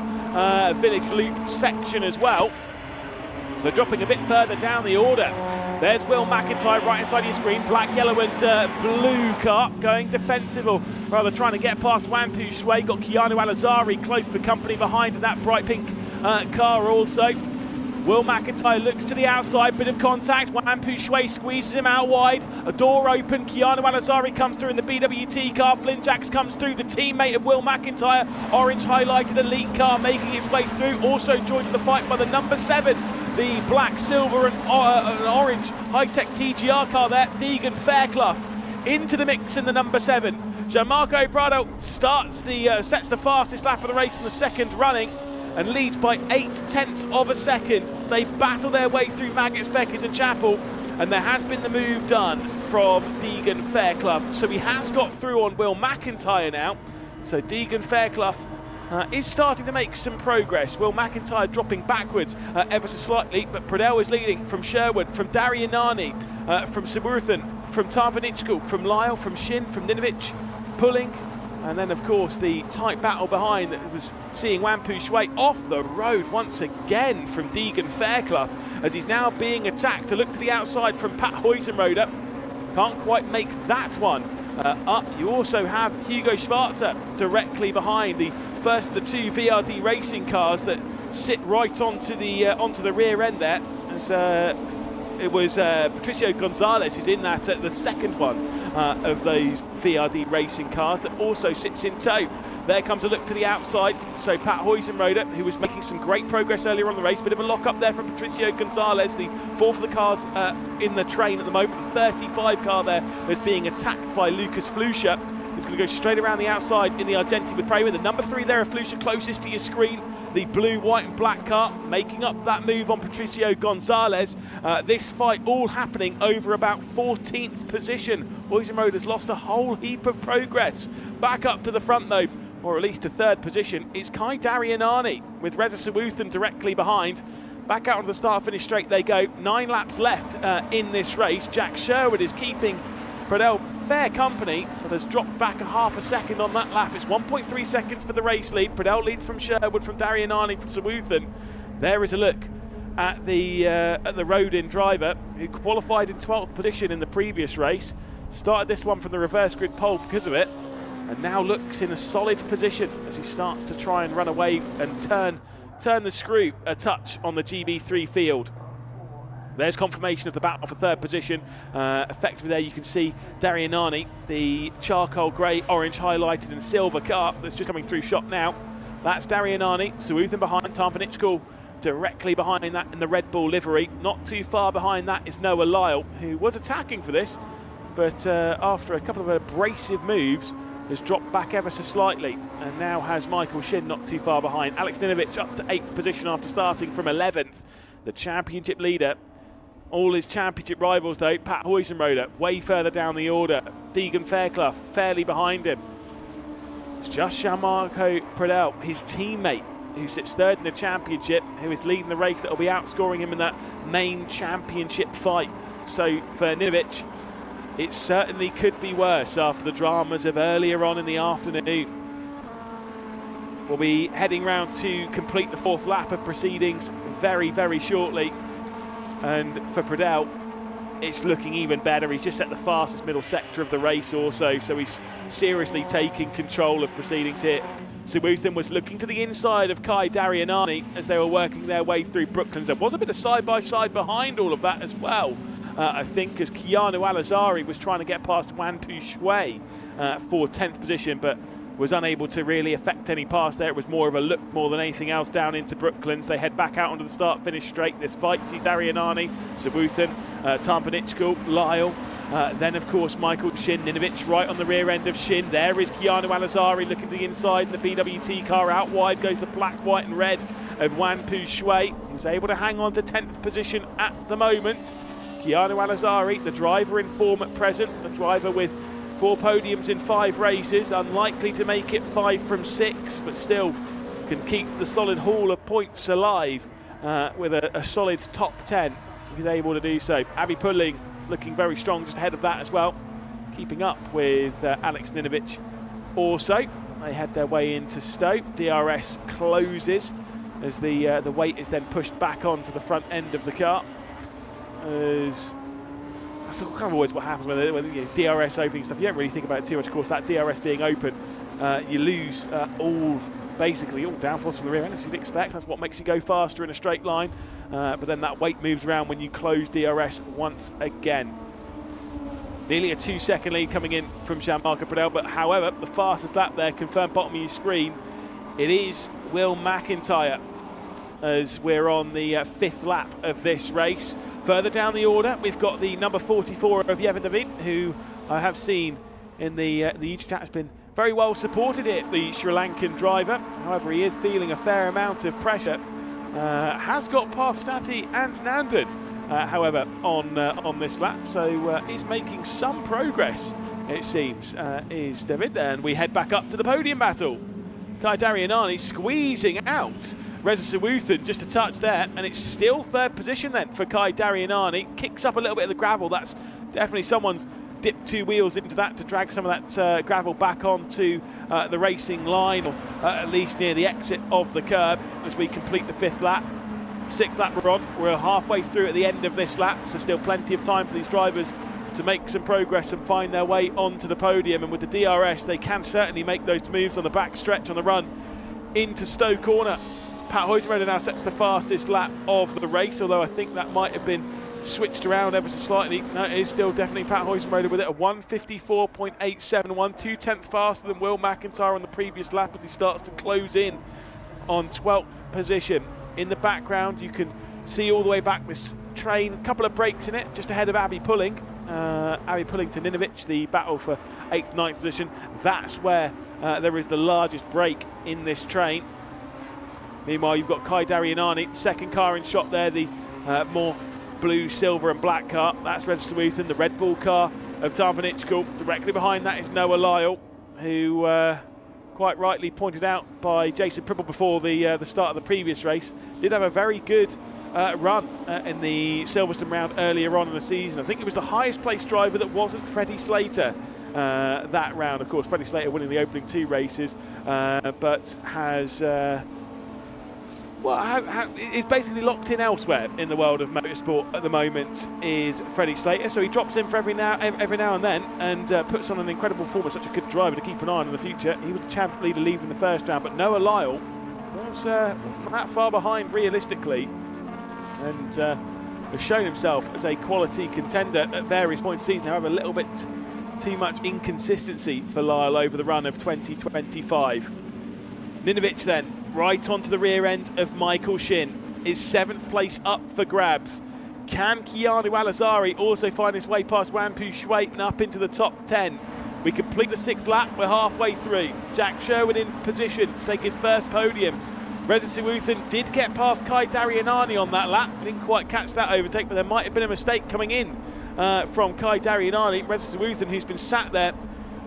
village loop section as well. So dropping a bit further down the order. There's Will McIntyre right inside your screen. Black, yellow and blue car going defensive, or rather trying to get past Wanpu Shui. Got Keanu Alazari close for company behind in that bright pink car also. Will McIntyre looks to the outside, bit of contact. Wanpu Shui squeezes him out wide. A door open. Keanu Alazari comes through in the BWT car. Flynn Jacks comes through, the teammate of Will McIntyre. Orange highlighted elite car making its way through. Also joined in the fight by the number 7. The black, silver and orange high-tech TGR car there. Deegan Fairclough into the mix in the number 7. Gianmarco Prado sets the fastest lap of the race in the second running, and leads by 0.8 of a second. They battle their way through Maggots, Beckers and Chapel, and there has been the move done from Deegan Fairclough. So he has got through on Will McIntyre now. So Deegan Fairclough is starting to make some progress. Will McIntyre dropping backwards ever so slightly, but Pradell is leading from Sherwood, from Daryanani, from Saburthan, from Tarvanichkul, from Lyle, from Shin, from Ninovic, Pulling. And then, of course, the tight battle behind that was seeing Wanpu Shui off the road once again from Deegan Fairclough, as he's now being attacked. To look to the outside from Pat Huizenroder. Can't quite make that one up. You also have Hugo Schwarzer directly behind, the first of the 2 VRD racing cars that sit right onto the rear end there. As it was Patricio Gonzalez who's in that, the second one of those VRD racing cars that also sits in tow. There comes a look to the outside. So Pat Huizenroder, who was making some great progress earlier on the race, bit of a lock up there from Patricio Gonzalez, the 4th of the cars in the train at the moment. The 35 car there is being attacked by Lucas Flusha. He's going to go straight around the outside in the Argenti with Prewa. The number 3 there, Flusha closest to your screen. The blue, white and black car making up that move on Patricio Gonzalez. This fight all happening over about 14th position. Huizenroder's lost a whole heap of progress. Back up to the front though, or at least to 3rd position, it's Kai Daryanani with Reza Sawoothan directly behind. Back out onto the start-finish straight they go. 9 laps left in this race. Jack Sherwood is keeping Pradell fair company, but has dropped back a half a second on that lap. It's 1.3 seconds for the race lead. Pradell leads from Sherwood, from Daryanani, from Sawoothan. There is a look at the Rodin driver, who qualified in 12th position in the previous race. Started this one from the reverse grid pole because of it, and now looks in a solid position as he starts to try and run away and turn the screw a touch on the GB3 field. There's confirmation of the battle for 3rd position. Effectively there you can see Daryanani, the charcoal grey, orange highlighted and silver car that's just coming through shot now. That's Daryanani, Sawoothan behind, Tarvanichkul directly behind that in the Red Bull livery. Not too far behind that is Noah Lyle, who was attacking for this, but after a couple of abrasive moves has dropped back ever so slightly, and now has Michael Shin not too far behind. Alex Ninovic up to 8th position after starting from 11th. The championship leader. All his championship rivals though, Pat Huizenroder way further down the order. Deegan Fairclough fairly behind him. It's just Gianmarco Pradell, his teammate, who sits 3rd in the championship, who is leading the race that will be outscoring him in that main championship fight. So for Ninovic, it certainly could be worse after the dramas of earlier on in the afternoon. We'll be heading round to complete the 4th lap of proceedings very, very shortly. And for Pradell, it's looking even better. He's just at the fastest middle sector of the race also, so he's seriously taking control of proceedings here. Sawoothan was looking to the inside of Kai Daryanani as they were working their way through Brooklands. There was a bit of side-by-side behind all of that as well, I think, as Keanu Alazari was trying to get past Wanpu Shui for 10th position, but was unable to really affect any pass there. It was more of a look more than anything else down into Brooklands. They head back out onto the start-finish straight. This fight sees Daryanani, Sawoothan, Tarvanichkul, Lyle, then of course Michael Shin, Ninovic right on the rear end of Shin. There is Keanu Alazari looking to the inside in the BWT car. Out wide goes the black, white and red of Wanpu Shui, who's able to hang on to 10th position at the moment. Keanu Alazari, the driver in form at present, the driver with 4 podiums in 5 races, unlikely to make it 5 from 6, but still can keep the solid haul of points alive with a solid top 10. He's able to do so. Abby Pulling looking very strong just ahead of that as well, keeping up with Alex Ninovic also. They head their way into Stowe. DRS closes as the weight is then pushed back onto the front end of the car. As that's kind of always what happens when you know, DRS opening stuff. You don't really think about it too much. Of course, that DRS being open, you lose basically all downforce from the rear end, as you'd expect. That's what makes you go faster in a straight line. But then that weight moves around when you close DRS once again. Nearly a 2-second lead coming in from Jean-Marc Bradel, but however, the fastest lap there, confirmed bottom of your screen, it is Will McIntyre, as we're on the 5th lap of this race. Further down the order, we've got the number 44 of Yevon David, who I have seen in the YouTube chat has been very well supported here, the Sri Lankan driver. However, he is feeling a fair amount of pressure. Has got past Stati and Nandan, however, on this lap, so is making some progress, it seems, is David. And we head back up to the podium battle. Kai Daryanani squeezing out Reza Sawuthan, just a touch there, and it's still 3rd position then for Kai Daryanani. Kicks up a little bit of the gravel. That's definitely someone's dipped 2 wheels into that to drag some of that gravel back onto the racing line, or at least near the exit of the curb as we complete the 5th lap. 6th lap we're on. We're halfway through at the end of this lap, so still plenty of time for these drivers to make some progress and find their way onto the podium. And with the DRS, they can certainly make those moves on the back stretch on the run into Stowe Corner. Pat Huizenrode now sets the fastest lap of the race, although I think that might have been switched around ever so slightly. No, it is still definitely Pat Huizenrode with it, a 1:54.871, 0.2 faster than Will McIntyre on the previous lap as he starts to close in on 12th position. In the background, you can see all the way back this train, a couple of breaks in it, just ahead of Abby Pulling. Abby Pulling to Ninovic, the battle for 8th, 9th position. That's where there is the largest break in this train. Meanwhile, you've got Kai Daryanani, second car in shot there, the more blue, silver and black car. That's Reza Sawuthan, the Red Bull car of Tarvan Ichkul. Directly behind that is Noah Lyle, who quite rightly pointed out by Jason Pribble before the start of the previous race, did have a very good run in the Silverstone round earlier on in the season. I think it was the highest placed driver that wasn't Freddie Slater that round. Of course, Freddie Slater winning the opening 2 races, but has is basically locked in elsewhere in the world of motorsport at the moment, is Freddie Slater. So he drops in for every now and then and puts on an incredible form. Such a good driver to keep an eye on in the future. He was the champion leader leaving the first round, but Noah Lyle was not that far behind realistically, and has shown himself as a quality contender at various points of the season. However, a little bit too much inconsistency for Lyle over the run of 2025. Ninovic then, right onto the rear end of Michael Shin, is 7th place up for grabs. Can Keanu Alazari also find his way past Wanpu Shuait and up into the top 10? We complete the 6th lap, we're halfway through. Jack Sherwood in position to take his first podium. Reza Sawuthan did get past Kai Daryanani on that lap. Didn't quite catch that overtake, but there might have been a mistake coming in from Kai Daryanani. Reza Sawuthan, who's been sat there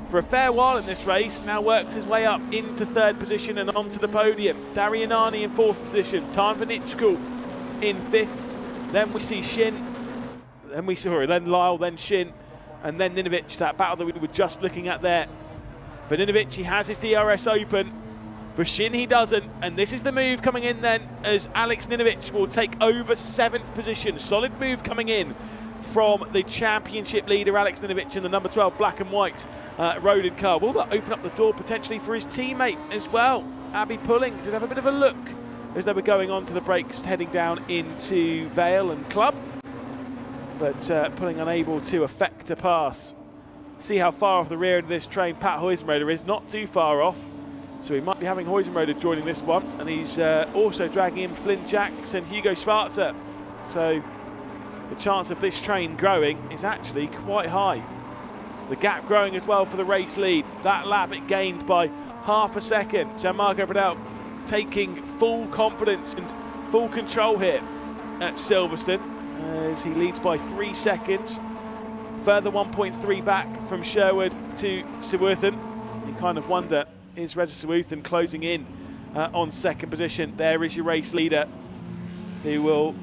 for a fair while in this race, now works his way up into 3rd position and onto the podium. Daryanani in 4th position, Tarvan Ichkul in 5th. Then we see Shin, then Lyle, then Shin, and then Ninovic. That battle that we were just looking at there. For Ninovic, he has his DRS open. For Shin, he doesn't, and this is the move coming in then as Alex Ninovic will take over 7th position. Solid move coming in from the championship leader Alex Ninovic in the number 12 black and white Rodin car. Will that open up the door potentially for his teammate as well? Abby Pulling did have a bit of a look as they were going on to the brakes heading down into Vale and Club, but Pulling unable to effect a pass. See how far off the rear end of this train Pat Huizenrode is, not too far off, so we might be having Huizenrode joining this one, and he's also dragging in Flynn Jackson, Hugo Schwarzer, so the chance of this train growing is actually quite high. The gap growing as well for the race lead. That lap it gained by half a second. Jean-Marc Bradel taking full confidence and full control here at Silverstone as he leads by 3 seconds. Further 1.3 back from Sherwood to Sawuthan. You kind of wonder, is Reza Sawuthan closing in on 2nd position? There is your race leader. who will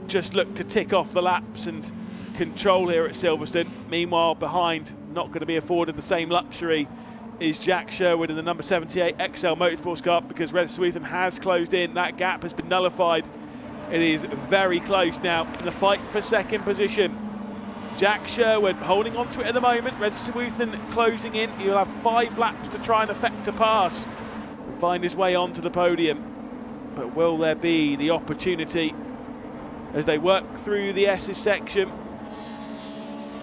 just look to tick off the laps and control here at Silverstone. Meanwhile, behind, not going to be afforded the same luxury, is Jack Sherwood in the number 78 XL Motorsports car, because Reza Sawutham has closed in. That gap has been nullified. It is very close now in the fight for second position. Jack Sherwood holding on to it at the moment. Reza Sawutham closing in. He'll have 5 laps to try and effect a pass and find his way onto the podium. But will there be the opportunity as they work through the S's section?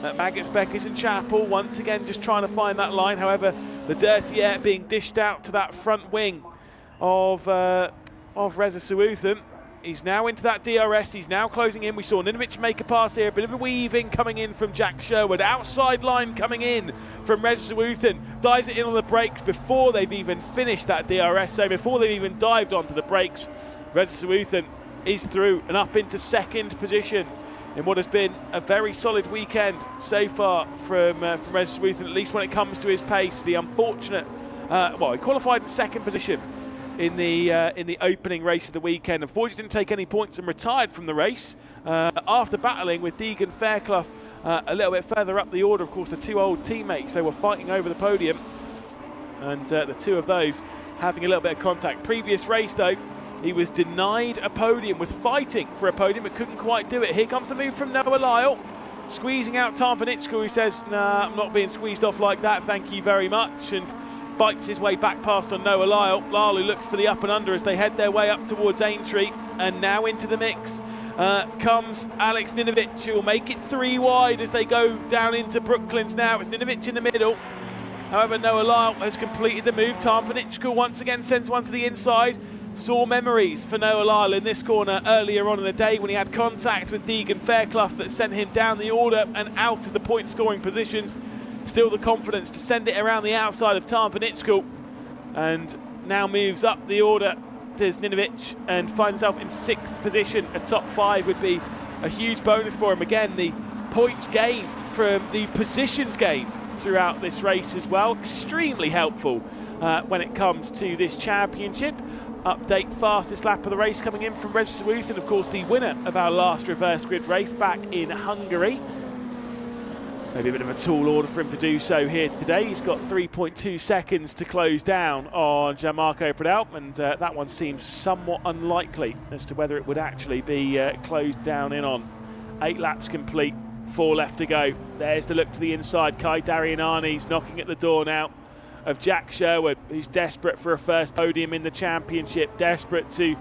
At Maggots, Beckers and Chapel, once again just trying to find that line. However, the dirty air being dished out to that front wing of Reza Sawutham. He's now into that DRS, he's now closing in. We saw Ninovic make a pass here, a bit of a weaving coming in from Jack Sherwood. Outside line coming in from Reza Sawutham. Dives it in on the brakes before they've even finished that DRS, so before they've even dived onto the brakes. Reza Sawutham is through and up into second position in what has been a very solid weekend so far from Reza Sawutham, at least when it comes to his pace. The unfortunate, well, he qualified in second position in the opening race of the weekend. Unfortunately, didn't take any points and retired from the race after battling with Deegan Fairclough a little bit further up the order. Of course, the 2 old teammates, they were fighting over the podium, and the 2 of those having a little bit of contact. Previous race, though, he was denied a podium, was fighting for a podium, but couldn't quite do it. Here comes the move from Noah Lyle, squeezing out Tom Van Itchko, who says, nah, I'm not being squeezed off like that, thank you very much, and bites his way back past on Noah Lyle. Lyle, who looks for the up and under as they head their way up towards Aintree, and now into the mix comes Alex Ninovic, who will make it 3 wide as they go down into Brooklands now. It's Ninovic in the middle. However, Noah Lyle has completed the move. Tom Van Itchko once again sends one to the inside. Sore memories for Noah Lyle in this corner earlier on in the day when he had contact with Deegan Fairclough that sent him down the order and out of the point scoring positions. Still the confidence to send it around the outside of Tom Van Itchko, and now moves up the order, does Ninovic, and finds himself in 6th position. A top 5 would be a huge bonus for him. Again, the points gained from the positions gained throughout this race as well, extremely helpful when it comes to this championship. Update, fastest lap of the race coming in from Reza Sawutham, of course the winner of our last reverse grid race back in Hungary. Maybe a bit of a tall order for him to do so here today. He's got 3.2 seconds to close down on Gianmarco Pradal, and that one seems somewhat unlikely as to whether it would actually be closed down in on. 8 laps complete, 4 left to go. There's the look to the inside. Kai Darianani's knocking at the door now of Jack Sherwood, who's desperate for a first podium in the championship, desperate to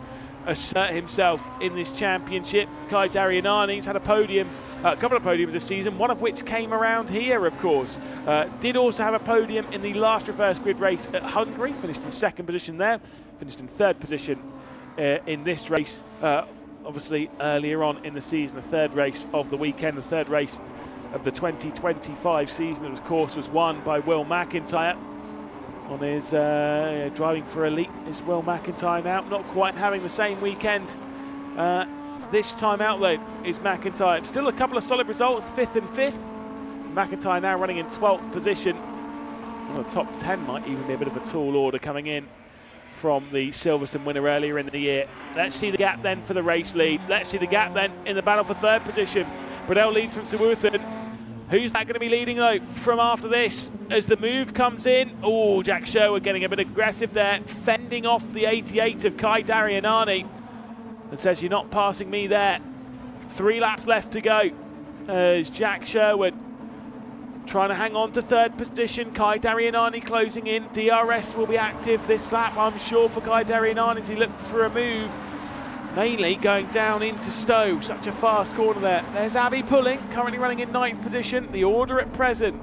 assert himself in this championship. Kai Darianani's had a podium, a couple of podiums this season, one of which came around here, of course. Did also have a podium in the last reverse grid race at Hungary, finished in 2nd position there, finished in 3rd position in this race, obviously earlier on in the season, the 3rd race of the weekend, the 3rd race of the 2025 season, that of course was won by Will McIntyre. On his driving for Elite is Will McIntyre now, not quite having the same weekend this time out though is McIntyre. Still a couple of solid results, 5th and 5th. McIntyre now running in 12th position. Well, the top 10 might even be a bit of a tall order coming in from the Silverstone winner earlier in the year. Let's see the gap then for the race lead. Let's see the gap then in the battle for 3rd position. Pradal leads from Sawutham. Who's that going to be leading though from after this as the move comes in? Oh, Jack Sherwood getting a bit aggressive there, fending off the 88 of Kai Darianani, and says, you're not passing me there. 3 laps left to go as Jack Sherwood trying to hang on to 3rd position. Kai Darianani closing in. DRS will be active this lap, I'm sure, for Kai Darianani as he looks for a move. Mainly going down into Stowe, such a fast corner there. There's Abby Pulling, currently running in 9th position. The order at present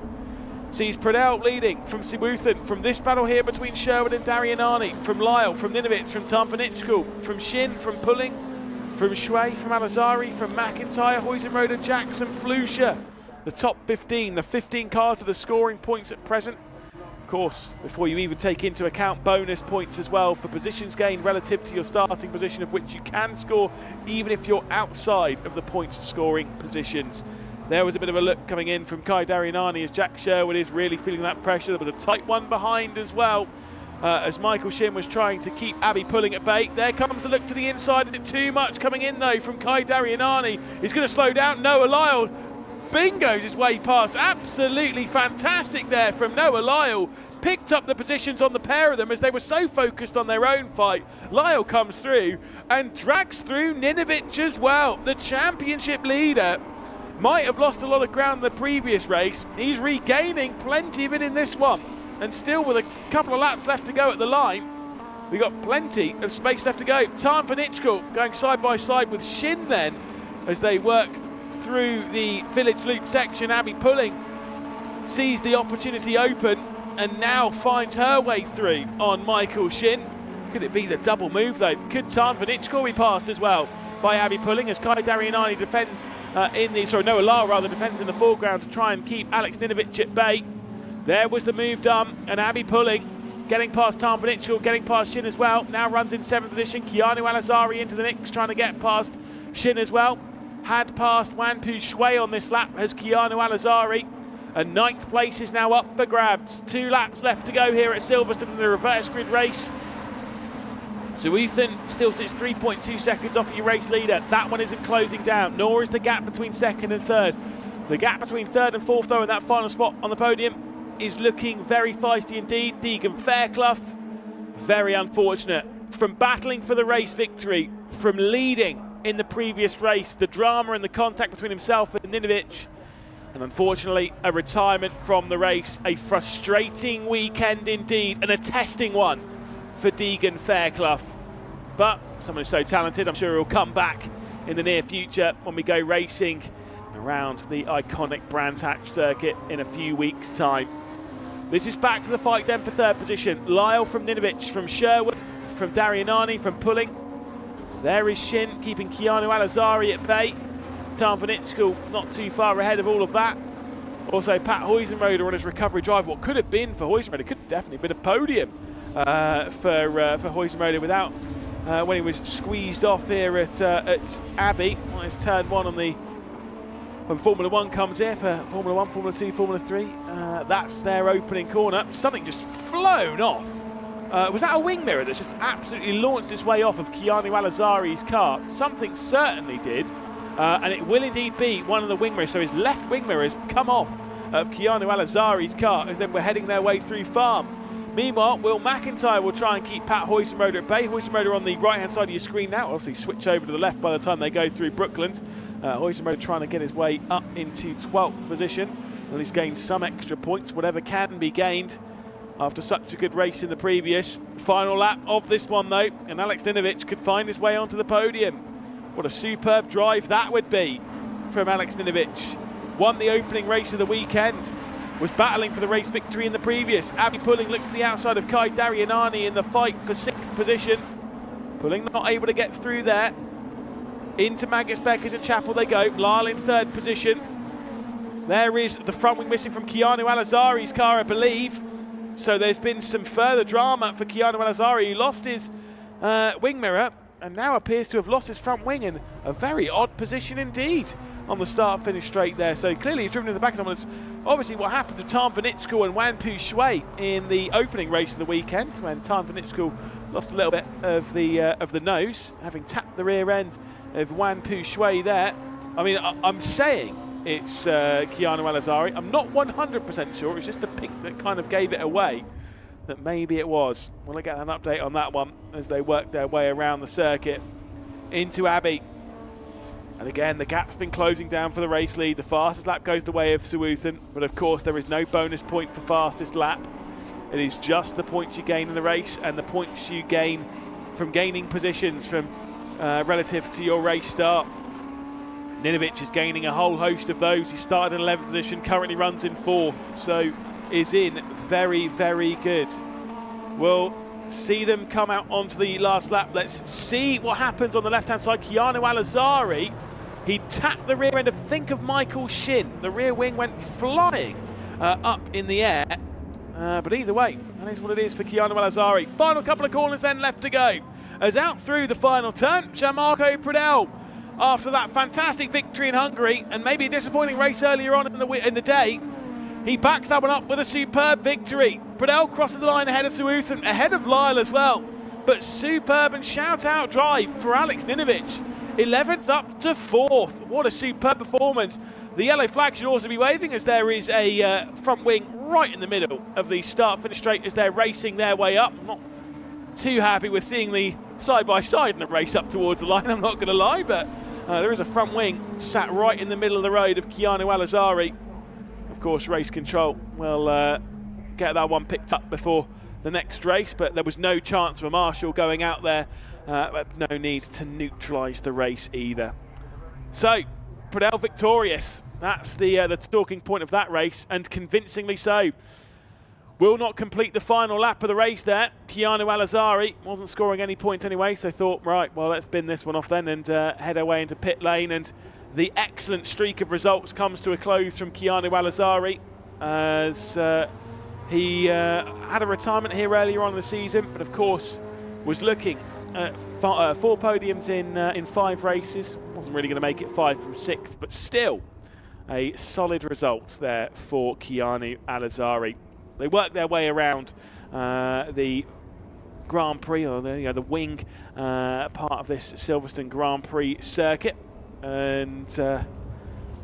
sees Pradal leading from Sawutham, from this battle here between Sherwood and Darianani, from Lyle, from Ninovic, from Tom Van Itchko, from Shin, from Pulling, from Shui, from Alazari, from McIntyre, Huizenrode and Jackson, Flusha. The top 15, the 15 cars that are scoring points at present. Of course, before you even take into account bonus points as well for positions gained relative to your starting position, of which you can score even if you're outside of the points scoring positions. There was a bit of a look coming in from Kai Darianani as Jack Sherwood is really feeling that pressure. There was a tight one behind as well as Michael Shin was trying to keep Abby Pulling at bay. There comes the look to the inside. Is it too much coming in though from Kai Darianani? He's going to slow down. Noah Lyle bingoes his way past. Absolutely fantastic there from Noah Lyle. Picked up the positions on the pair of them as they were so focused on their own fight. Lyle comes through and drags through Ninovic as well. The championship leader might have lost a lot of ground in the previous race. He's regaining plenty of it in this one. And still with a couple of laps left to go at the line, we've got plenty of space left to go. Tan van Itschkel going side by side with Shin then as they work through the village loop section. Abby Pulling sees the opportunity open and now finds her way through on Michael Shin. Could it be the double move though? Could Tan van Itschkel be passed as well by Abby Pulling as Kai Darianani defends Noah Lyle rather defends in the foreground to try and keep Alex Ninovic at bay. There was the move done, and Abby Pulling getting past Tan van Itschkel, getting past Shin as well. Now runs in 7th position. Keanu Alazari into the mix, trying to get past Shin as well. Had passed Wanpu Shui on this lap as Keanu Alazari. And 9th place is now up for grabs. 2 laps left to go here at Silverstone in the reverse grid race. So Ethan still sits 3.2 seconds off your race leader. That one isn't closing down, nor is the gap between 2nd and 3rd. The gap between 3rd and 4th, though, in that final spot on the podium is looking very feisty indeed. Deegan Fairclough, very unfortunate. From battling for the race victory, from leading in the previous race, the drama and the contact between himself and Ninovic, and unfortunately a retirement from the race. A frustrating weekend indeed, and a testing one for Deegan Fairclough. But someone who's so talented, I'm sure he'll come back in the near future when we go racing around the iconic Brands Hatch circuit in a few weeks' time. This is back to the fight then for 3rd position. Lyle from Ninovic, from Sherwood, from Darianani, from Pulling. There is Shin keeping Keanu Alazari at bay. Tan van Itschkel not too far ahead of all of that. Also Pat Huizenroder on his recovery drive. What could have been for Huizenroder could have definitely been a podium for Huizenroder without when he was squeezed off here at Abbey. Well, it's turn 1 on the when Formula 1 comes here for Formula 1, Formula 2, Formula 3. That's their opening corner. Something just flown off. Was that a wing mirror that's just absolutely launched its way off of Keanu Alazari's car? Something certainly did. And it will indeed be one of the wing mirrors. So his left wing mirror has come off of Keanu Alazari's car as they were heading their way through farm. Meanwhile, Will McIntyre will try and keep Pat Huizenroder at bay. Huizenroder on the right-hand side of your screen now. Obviously switch over to the left by the time they go through Brooklands. Huizenroder trying to get his way up into 12th position. Well, he's gained some extra points, whatever can be gained after such a good race in the previous. Final lap of this one though, and Alex Ninovic could find his way onto the podium. What a superb drive that would be from Alex Ninovic. Won the opening race of the weekend, was battling for the race victory in the previous. Abby Pulling looks to the outside of Kai Darianani in the fight for 6th position. Pulling not able to get through there. Into Magnus Beckers and Chapel they go. Lyle in 3rd position. There is the front wing missing from Keanu Alazari's car, I believe. So there's been some further drama for Keanu Alazari. He lost his wing mirror and now appears to have lost his front wing in a very odd position indeed on the start-finish straight there. So clearly he's driven in the back of someone. That's obviously what happened to Tan van Itschkel and Wanpu Shui in the opening race of the weekend, when Tan van Itschkel lost a little bit of the nose, having tapped the rear end of Wanpu Shui there. I mean, I'm saying it's Keanu Alazari. I'm not 100% sure. It's just the pink that kind of gave it away that maybe it was. We'll get an update on that one as they work their way around the circuit into Abbey. And again, the gap's been closing down for the race lead. The fastest lap goes the way of Suuthan, but of course there is no bonus point for fastest lap. It is just the points you gain in the race and the points you gain from gaining positions from relative to your race start. Ninovic is gaining a whole host of those. He started in 11th position, currently runs in 4th, so is in very, very good. We'll see them come out onto the last lap. Let's see what happens on the left-hand side. Keanu Alazari, he tapped the rear end of, think of Michael Shin. The rear wing went flying up in the air. But either way, that is what it is for Keanu Alazari. Final couple of corners then left to go. As out through the final turn, Jean-Marco Pradel, after that fantastic victory in Hungary and maybe a disappointing race earlier on in the day, he backs that one up with a superb victory. Pradell crosses the line ahead of Sawuthan, ahead of Lyle as well. But superb and shout-out drive for Alex Ninovic. 11th up to 4th. What a superb performance. The yellow flag should also be waving as there is a front wing right in the middle of the start-finish straight as they're racing their way up. I'm not too happy with seeing the side-by-side in the race up towards the line, I'm not going to lie, but there is a front wing sat right in the middle of the road of Keanu Alazari. Of course, race control will get that one picked up before the next race, but there was no chance of a marshal going out there. No need to neutralise the race either. So, Pradell victorious. That's the talking point of that race, and convincingly so. Will not complete the final lap of the race there. Keanu Alazari wasn't scoring any points anyway, so thought, right, well, let's bin this one off then and head our way into pit lane. And the excellent streak of results comes to a close from Keanu Alazari as he had a retirement here earlier on in the season, but of course was looking at 4 podiums in 5 races. Wasn't really going to make it 5 from 6th, but still a solid result there for Keanu Alazari. They worked their way around the Grand Prix, or the wing part of this Silverstone Grand Prix circuit, and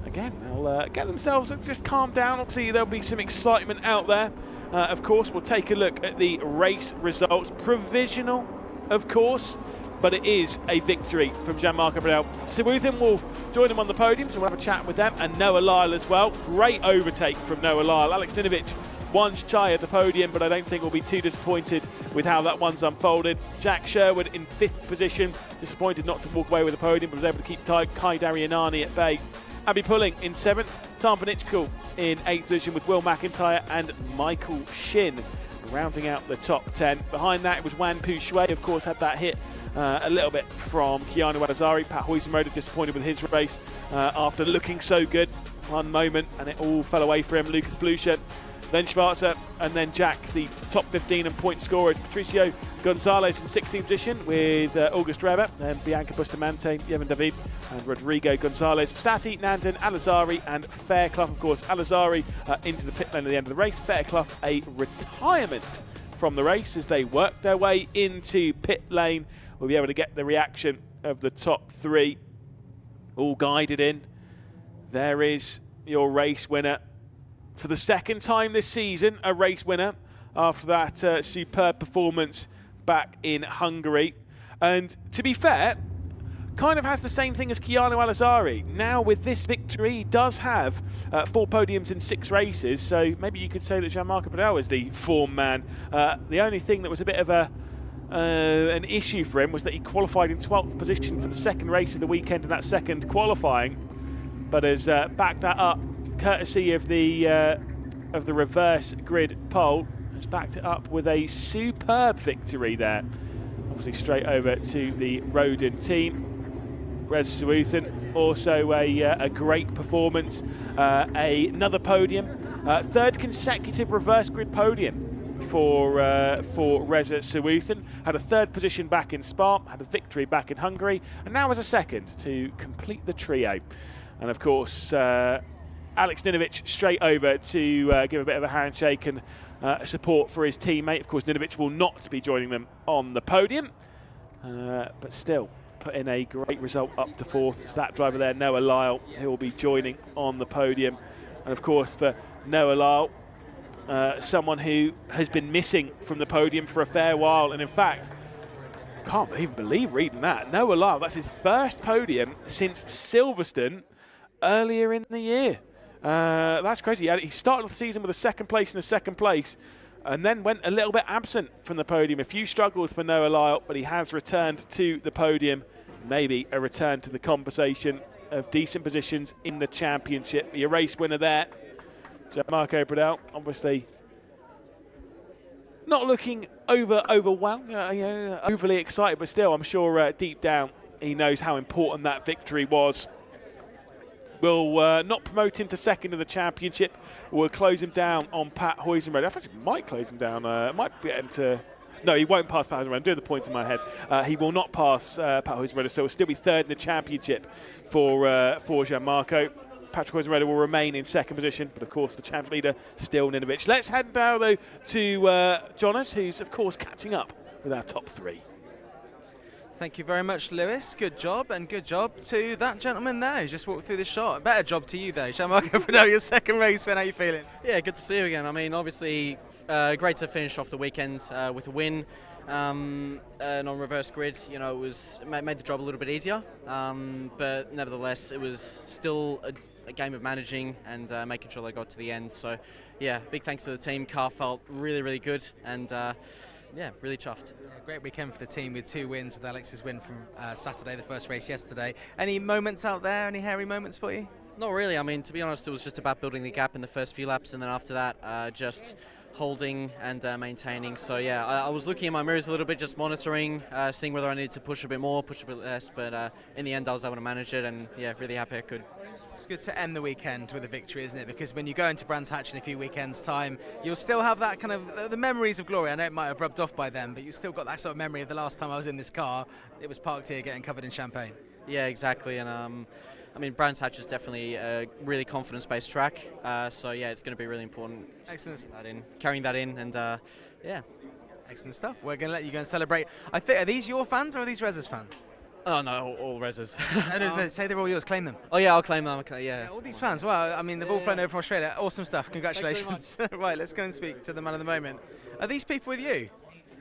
again, they'll get themselves just calm down. I'll see there'll be some excitement out there. Of course, we'll take a look at the race results. Provisional, of course, but it is a victory from Gianmarco Pradell. Sawuthan will join him on the podium, so we'll have a chat with them, and Noah Lyle as well. Great overtake from Noah Lyle. Alex Ninovic one shy at the podium, but I don't think we'll be too disappointed with how that one's unfolded. Jack Sherwood in 5th position, disappointed not to walk away with the podium, but was able to keep Kai Darianani at bay. Abby Pulling in 7th, Tom Vanichkul in 8th position with Will McIntyre and Michael Shin rounding out the top 10. Behind that it was Wan Pu Shui, of course had that hit a little bit from Keanu Alazari. Pat Huizenrode disappointed with his race after looking so good. One moment and it all fell away for him. Lucas Blucher, then Schwarzer, and then Jack's the top 15 and point scorers. Patricio Gonzalez in 16th position with August Reber, then Bianca Bustamante, Yevan David, and Rodrigo Gonzalez. Stati, Nandan, Alazari, and Fairclough. Of course, Alazari into the pit lane at the end of the race. Fairclough, a retirement from the race as they work their way into pit lane. We'll be able to get the reaction of the top 3 all guided in. There is your race winner. For the 2nd time this season, a race winner after that superb performance back in Hungary. And to be fair, kind of has the same thing as Keanu Alazari. Now with this victory, he does have 4 podiums in 6 races, so maybe you could say that Gianmarco Pradell is the form man. The only thing that was a bit of an issue for him was that he qualified in 12th position for the 2nd race of the weekend in that 2nd qualifying, but has backed that up courtesy of the reverse grid pole, has backed it up with a superb victory there. Obviously straight over to the Rodin team. Rez Sawuthan, also a great performance. Another podium, 3rd consecutive reverse grid podium for Reza Sawuthan. Had a 3rd position back in Spa, had a victory back in Hungary, and now has a 2nd to complete the trio. And of course, Alex Ninovic straight over to give a bit of a handshake and support for his teammate. Of course, Ninovic will not be joining them on the podium, but still put in a great result up to 4th. It's that driver there, Noah Lyle, who will be joining on the podium. And of course, for Noah Lyle, someone who has been missing from the podium for a fair while, and in fact, can't even believe reading that. Noah Lyle, that's his 1st podium since Silverstone earlier in the year. That's crazy. He started the season with a 2nd place and a 2nd place, and then went a little bit absent from the podium. A few struggles for Noah Lyle, but he has returned to the podium. Maybe a return to the conversation of decent positions in the championship. Your race winner there, Gianmarco Pradell, obviously not looking overwhelmed, overly excited, but still, I'm sure deep down he knows how important that victory was. We'll not promote him to 2nd in the championship. We'll close him down on Pat Huizenrode. I think he might close him down. Might get him to... No, he won't pass Pat Huizenrode. I'm doing the points in my head. He will not pass Pat Huizenrode, so he'll still be 3rd in the championship for Gianmarco. Patrick Rosenroder will remain in second position, but of course the champ leader still Ninovic. Let's head now though to Jonas, who's of course catching up with our top 3. Thank you very much, Lewis. Good job, and good job to that gentleman there who just walked through the shot. Better job to you, though. Jean-Marc Pradel, your second race win. How are you feeling? Yeah, good to see you again. I mean, obviously, great to finish off the weekend with a win. And on reverse grid, you know, it made the job a little bit easier. But nevertheless, it was still a game of managing and making sure they got to the end. So, yeah, big thanks to the team. Car felt really, really good, and yeah, really chuffed. Yeah, great weekend for the team with 2 wins, with Alex's win from Saturday, the first race yesterday. Any moments out there, any hairy moments for you? Not really. I mean, to be honest, it was just about building the gap in the first few laps, and then after that, just holding and maintaining. So yeah, I was looking in my mirrors a little bit, just monitoring, seeing whether I needed to push a bit more, push a bit less, but in the end I was able to manage it, and yeah, really happy I could. It's good to end the weekend with a victory, isn't it? Because when you go into Brands Hatch in a few weekends' time, you'll still have that kind of the memories of glory. I know it might have rubbed off by then, but you've still got that sort of memory of the last time I was in this car. It was parked here getting covered in champagne. Yeah, exactly. And I mean, Brands Hatch is definitely a really confidence-based track. So yeah, it's going to be really important. Excellent. Carrying that in, and yeah. Excellent stuff. We're going to let you go and celebrate. I think, are these your fans or are these Rezz's fans? Oh no, all Rezz's. No, say they're all yours. Claim them. Oh yeah, I'll claim them. Okay, yeah. All these fans. Well, I mean, they've all flown over from Australia. Awesome stuff. Congratulations. Right, let's go and speak to the man of the moment. Are these people with you?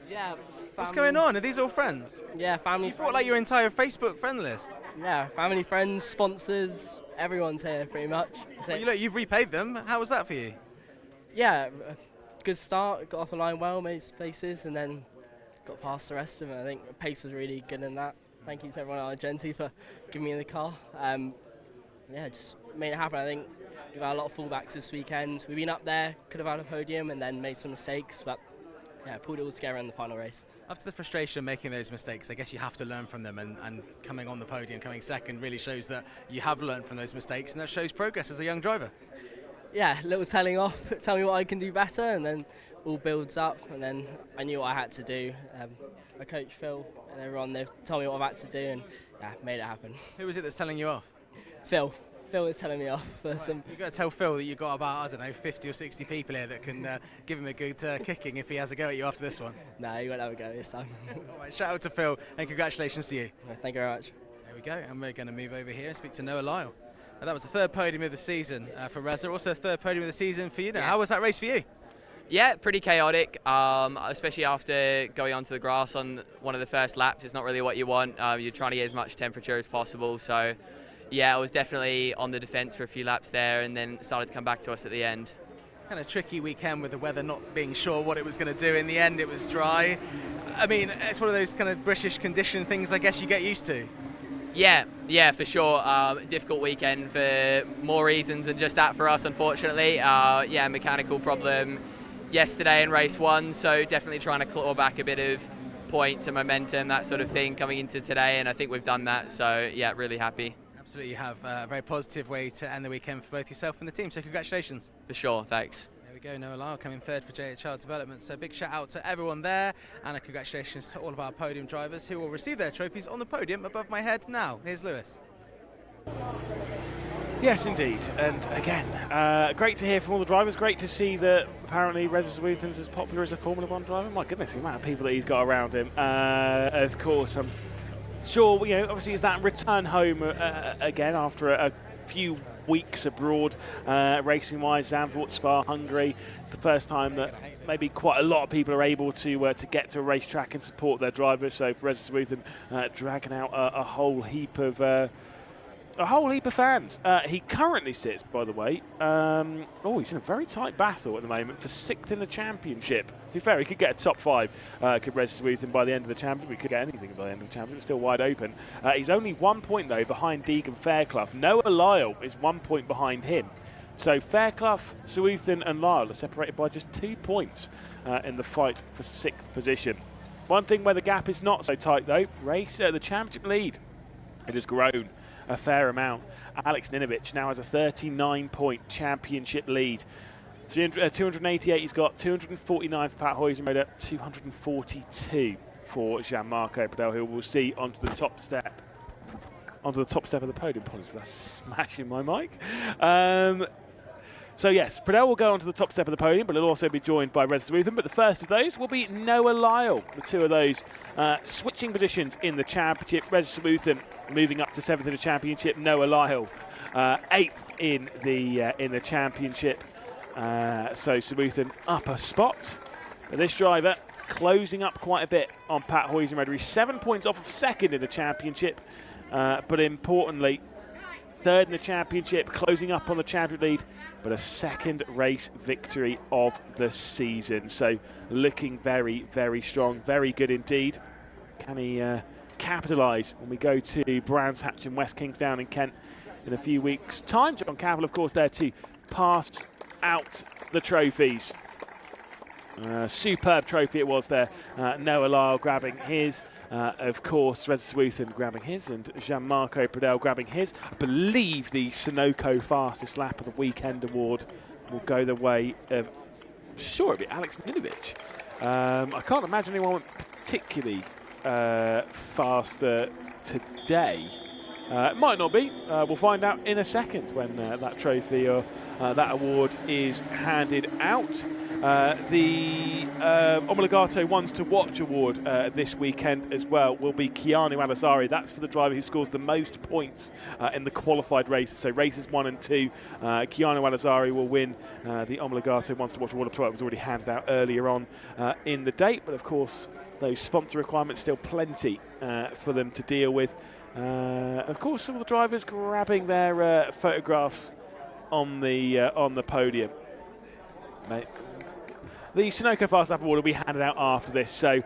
Yeah. What's going on? Are these all friends? Yeah, family. You brought like your entire Facebook friend list. Yeah, family, friends, sponsors, everyone's here pretty much. Well, you've repaid them. How was that for you? Yeah, good start. Got off the line well, made places, and then got past the rest of them. I think the pace was really good in that. Thank you to everyone at Argenti for giving me the car. Yeah, just made it happen. I think we've had a lot of fullbacks this weekend. We've been up there, could have had a podium, and then made some mistakes, but yeah, pulled it all together in the final race. After the frustration of making those mistakes, I guess you have to learn from them, and coming on the podium, coming second, really shows that you have learned from those mistakes, and that shows progress as a young driver. Yeah, a little telling off, tell me what I can do better, and then all builds up, and then I knew what I had to do. My coach Phil and everyone, they told me what I had to do, and yeah, made it happen. Who is it that's telling you off? Phil is telling me off for some. You've got to tell Phil that you've got about, I don't know, 50 or 60 people here that can give him a good kicking if he has a go at you after this one. No, you won't have a go this time. All right, shout out to Phil and congratulations to you. Thank you very much. There we go, and we're going to move over here and speak to Noah Lyle. That was the third podium of the season for Rezza, also the third podium of the season for you. Now, how was that race for you? Yeah, pretty chaotic, especially after going onto the grass on one of the first laps. It's not really what you want. You're trying to get as much temperature as possible. So, yeah, I was definitely on the defence for a few laps there, and then started to come back to us at the end. Kind of tricky weekend with the weather not being sure what it was going to do. In the end, it was dry. I mean, it's one of those kind of British condition things I guess you get used to. Yeah, for sure. Difficult weekend for more reasons than just that for us, unfortunately. Yeah, mechanical problem yesterday in race 1, so definitely trying to claw back a bit of points and momentum, that sort of thing, coming into today, and I think we've done that, so yeah, really happy. Absolutely, you have a very positive way to end the weekend for both yourself and the team, so congratulations. For sure, thanks. There we go, Noah Lyle coming third for JHR Development, so big shout out to everyone there, and a congratulations to all of our podium drivers who will receive their trophies on the podium above my head now. Here's Lewis. Yes, indeed. And again, great to hear from all the drivers. Great to see that apparently Reza Zawuthan's as popular as a Formula One driver. My goodness, the amount of people that he's got around him. Of course, I'm sure, you know, obviously it's that return home again after a few weeks abroad, racing-wise. Zandvoort, Spa, Hungary. It's the first time that maybe quite a lot of people are able to get to a racetrack and support their drivers. So for Reza Zawuthan, dragging out a whole heap of fans. He currently sits, by the way, he's in a very tight battle at the moment for 6th in the championship. To be fair, he could get a top 5, could Reza Zawuthan by the end of the championship. We could get anything by the end of the championship. It's still wide open. He's only 1 point, though, behind Deegan Fairclough. Noah Lyle is 1 point behind him. So Fairclough, Zawuthan and Lyle are separated by just 2 points in the fight for 6th position. One thing where the gap is not so tight, though, the championship lead. It has grown a fair amount. Alex Ninovic now has a 39-point championship lead. 288 he's got, 249 for Pat Huizenroder, 242 for Jean-Marc Pradel, who we'll see onto the top step. onto the top step of the podium. Apologies for that smashing my mic. So yes, Pradell will go onto the top step of the podium, but he'll also be joined by Reza Sawutham. But the first of those will be Noah Lyle. The two of those switching positions in the championship. Reza Sawutham moving up to 7th in the championship. Noah Lyle 8th in the championship. So Sawutham up a spot. But this driver closing up quite a bit on Pat Huizenreder. He's 7 points off of 2nd in the championship, but importantly, 3rd in the championship, closing up on the champion lead, but a 2nd race victory of the season. So looking very, very strong, very good indeed. Can he capitalise when we go to Brands Hatch and West Kingsdown in Kent in a few weeks' time? John Campbell, of course, there to pass out the trophies. Superb trophy it was there. Noah Lyle grabbing his, of course Reza Sawutham grabbing his, and Jean-Marco Pradell grabbing his. I believe the Sunoco Fastest Lap of the Weekend award will go the way of, I'm sure it'll be Alex Ninovic. I can't imagine anyone particularly faster today. It might not be. We'll find out in a second when that trophy or that award is handed out. The Omologato Ones to Watch award this weekend as well will be Keanu Al-Azari. That's for the driver who scores the most points in the qualified races. So races 1 and 2, Keanu Al-Azari will win the Omologato Ones to Watch award. I'm sure it was already handed out earlier on in the date, but of course those sponsor requirements still plenty for them to deal with. Of course, some of the drivers grabbing their photographs on the podium. The Sunoco Fast Lap Award will be handed out after this, so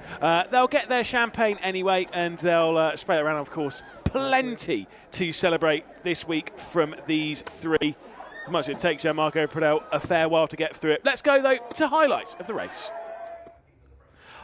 they'll get their champagne anyway, and they'll spray it around. Of course, plenty to celebrate this week from these three. As much as it takes Jean-Marco Pradell a fair while to get through it. Let's go, though, to highlights of the race.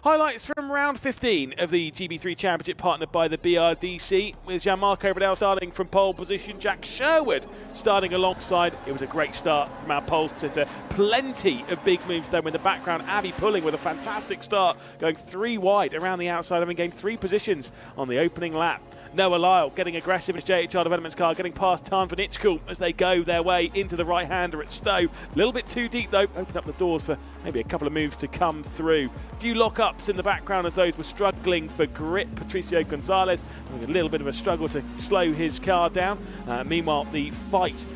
Highlights from round 15 of the GB3 Championship, partnered by the BRDC, with Jean-Marco Pradell starting from pole position, Jack Sherwood starting alongside. It was a great start from our pole sitter. Plenty of big moves though in the background. Abby pulling with a fantastic start, going 3 wide around the outside, having gained 3 positions on the opening lap. Noah Lyle getting aggressive in his JHR Developments car, getting past Tan van Ichkel as they go their way into the right-hander at Stowe. A little bit too deep though, open up the doors for maybe a couple of moves to come through. A few lock-ups in the background as those were struggling for grip. Patricio Gonzalez having a little bit of a struggle to slow his car down. Meanwhile, the fight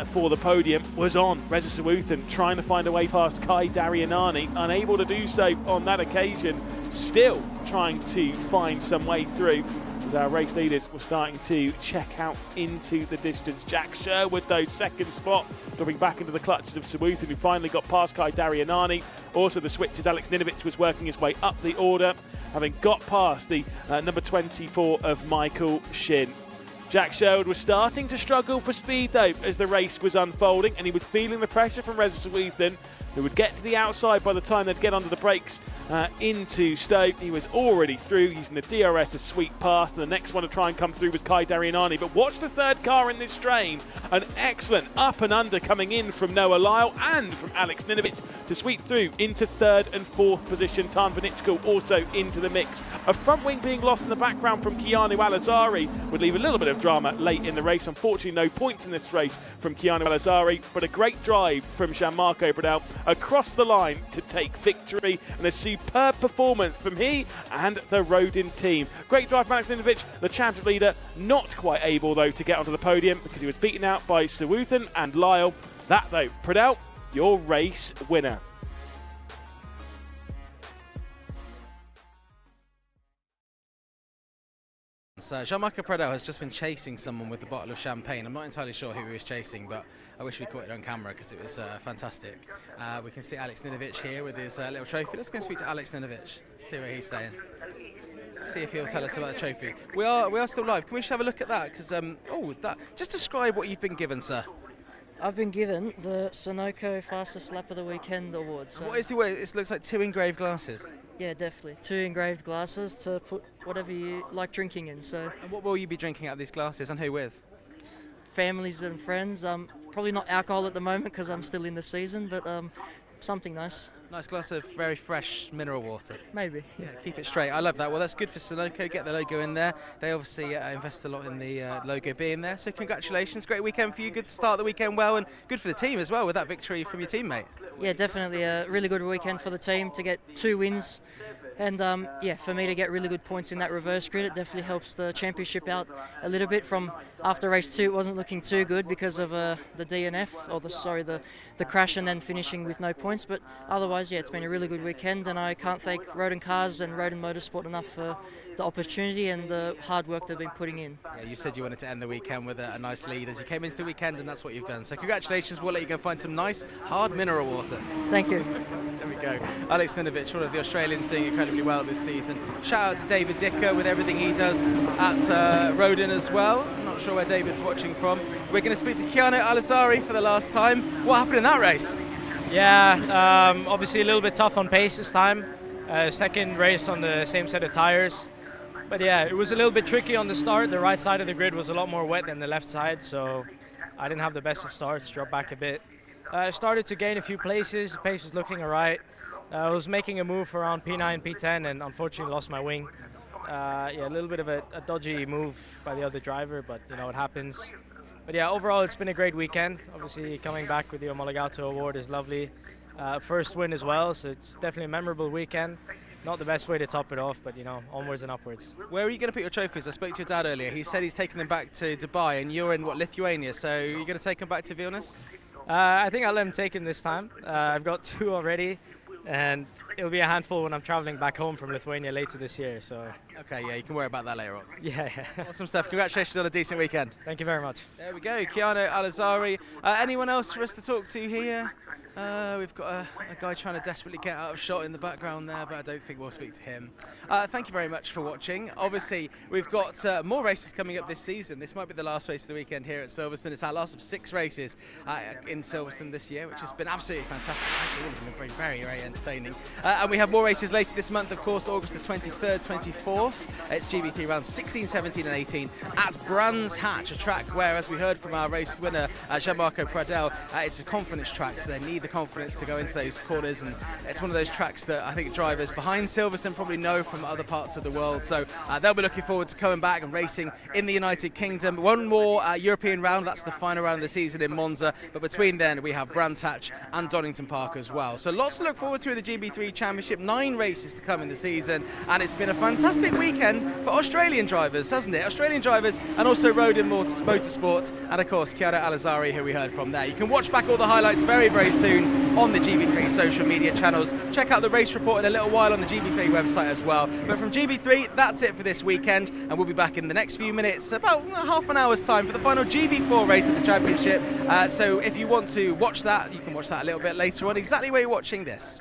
for the podium was on. Reza Sawutham trying to find a way past Kai Darianani, unable to do so on that occasion, still trying to find some way through as our race leaders were starting to check out into the distance. Jack Sherwood, though, 2nd spot, dropping back into the clutches of Sawutham, who finally got past Kai Darianani. Also the switches, Alex Ninovic was working his way up the order, having got past the number 24 of Michael Shin. Jack Sherwood was starting to struggle for speed, though, as the race was unfolding, and he was feeling the pressure from Reza Sawutham, who would get to the outside by the time they'd get under the brakes into Stowe. He was already through, using the DRS to sweep past, and the next one to try and come through was Kai Darianani. But watch the 3rd car in this strain. An excellent up and under coming in from Noah Lyle and from Alex Ninovic to sweep through into 3rd and 4th position. Tan van Ichkel also into the mix. A front wing being lost in the background from Keanu Al-Azari would leave a little bit of drama late in the race. Unfortunately, no points in this race from Keanu Al-Azari, but a great drive from Jean-Marco Pradell across the line to take victory, and a superb performance from he and the Rodin team. Great drive from Alex Ninovic, the championship leader, not quite able though to get onto the podium because he was beaten out by Sawutham and Lyle. That though, Pradell, your race winner. So Jean-Marco Pradell has just been chasing someone with a bottle of champagne. I'm not entirely sure who he was chasing, but I wish we caught it on camera because it was fantastic. We can see Alex Ninovic here with his little trophy. Let's go and speak to Alex Ninovic, see what he's saying. See if he'll tell us about the trophy. We are still live. Can we just have a look at that? Because just describe what you've been given, sir. I've been given the Sunoco Fastest Lap of the Weekend award. So what is the way? It looks like 2 engraved glasses. Yeah, definitely. 2 engraved glasses to put whatever you like drinking in. So. And what will you be drinking out of these glasses, and who with? Families and friends. Probably not alcohol at the moment because I'm still in the season, but something nice. Nice glass of very fresh mineral water. Maybe. Yeah, keep it straight. I love that. Well, that's good for Sunoco. Get the logo in there. They obviously invest a lot in the logo being there. So congratulations. Great weekend for you. Good to start the weekend well, and good for the team as well with that victory from your teammate. Yeah, definitely a really good weekend for the team to get 2 wins. And yeah, for me to get really good points in that reverse grid, it definitely helps the championship out a little bit. From after race 2, it wasn't looking too good because of the DNF, or the crash, and then finishing with no points. But otherwise, yeah, it's been a really good weekend, and I can't thank Roden Cars and Roden Motorsport enough for the opportunity and the hard work they've been putting in. Yeah, you said you wanted to end the weekend with a nice lead as you came into the weekend, and that's what you've done. So congratulations. We'll let you go find some nice, hard mineral water. Thank you. There we go. Alex Ninovich, one of the Australians, doing incredibly well this season. Shout out to David Dicker with everything he does at Roden as well. I'm not sure where David's watching from. We're going to speak to Keanu Alizari for the last time. What happened in that race? Yeah, obviously a little bit tough on pace this time. Second race on the same set of tires. But yeah, it was a little bit tricky on the start. The right side of the grid was a lot more wet than the left side, so I didn't have the best of starts, dropped back a bit. Started to gain a few places, the pace was looking alright. I was making a move around P9, P10, and unfortunately lost my wing. Yeah, a little bit of a dodgy move by the other driver, but you know, it happens. But yeah, overall it's been a great weekend. Obviously coming back with the Omologato award is lovely. First win as well, so it's definitely a memorable weekend. Not the best way to top it off, but you know, onwards and upwards. Where are you going to put your trophies? I spoke to your dad earlier. He said he's taking them back to Dubai, and you're in, what, Lithuania? So are you going to take them back to Vilnius? I think I'll let him take them this time. I've got 2 already, and it'll be a handful when I'm traveling back home from Lithuania later this year. So. Okay, yeah, you can worry about that later on. Yeah. Awesome stuff. Congratulations on a decent weekend. Thank you very much. There we go, Keanu Alizari. Anyone else for us to talk to here? We've got a guy trying to desperately get out of shot in the background there, but I don't think we'll speak to him. Thank you very much for watching. Obviously, we've got more races coming up this season. This might be the last race of the weekend here at Silverstone. It's our last of 6 races in Silverstone this year, which has been absolutely fantastic. Actually, all of them have been very, very entertaining. And we have more races later this month, of course, August the 23rd, 24th. It's GB3 rounds 16, 17 and 18 at Brands Hatch, a track where, as we heard from our race winner, Gianmarco Pradel, it's a confidence track, so they need the confidence to go into those corners, and it's one of those tracks that I think drivers behind Silverstone probably know from other parts of the world, so they'll be looking forward to coming back and racing in the United Kingdom. One more European round, that's the final round of the season in Monza, but between then we have Brands Hatch and Donington Park as well. So lots to look forward to in the GB3 Championship, 9 races to come in the season, and it's been a fantastic weekend for Australian drivers, hasn't it? Australian drivers and also Roden Motorsport, and of course Keanu Alizari, who we heard from there. You can watch back all the highlights very, very soon on the GB3 social media channels. Check out the race report in a little while on the GB3 website as well. But from GB3, that's it for this weekend, and we'll be back in the next few minutes, about half an hour's time, for the final GB4 race of the championship. So if you want to watch that, you can watch that a little bit later on, exactly where you're watching this.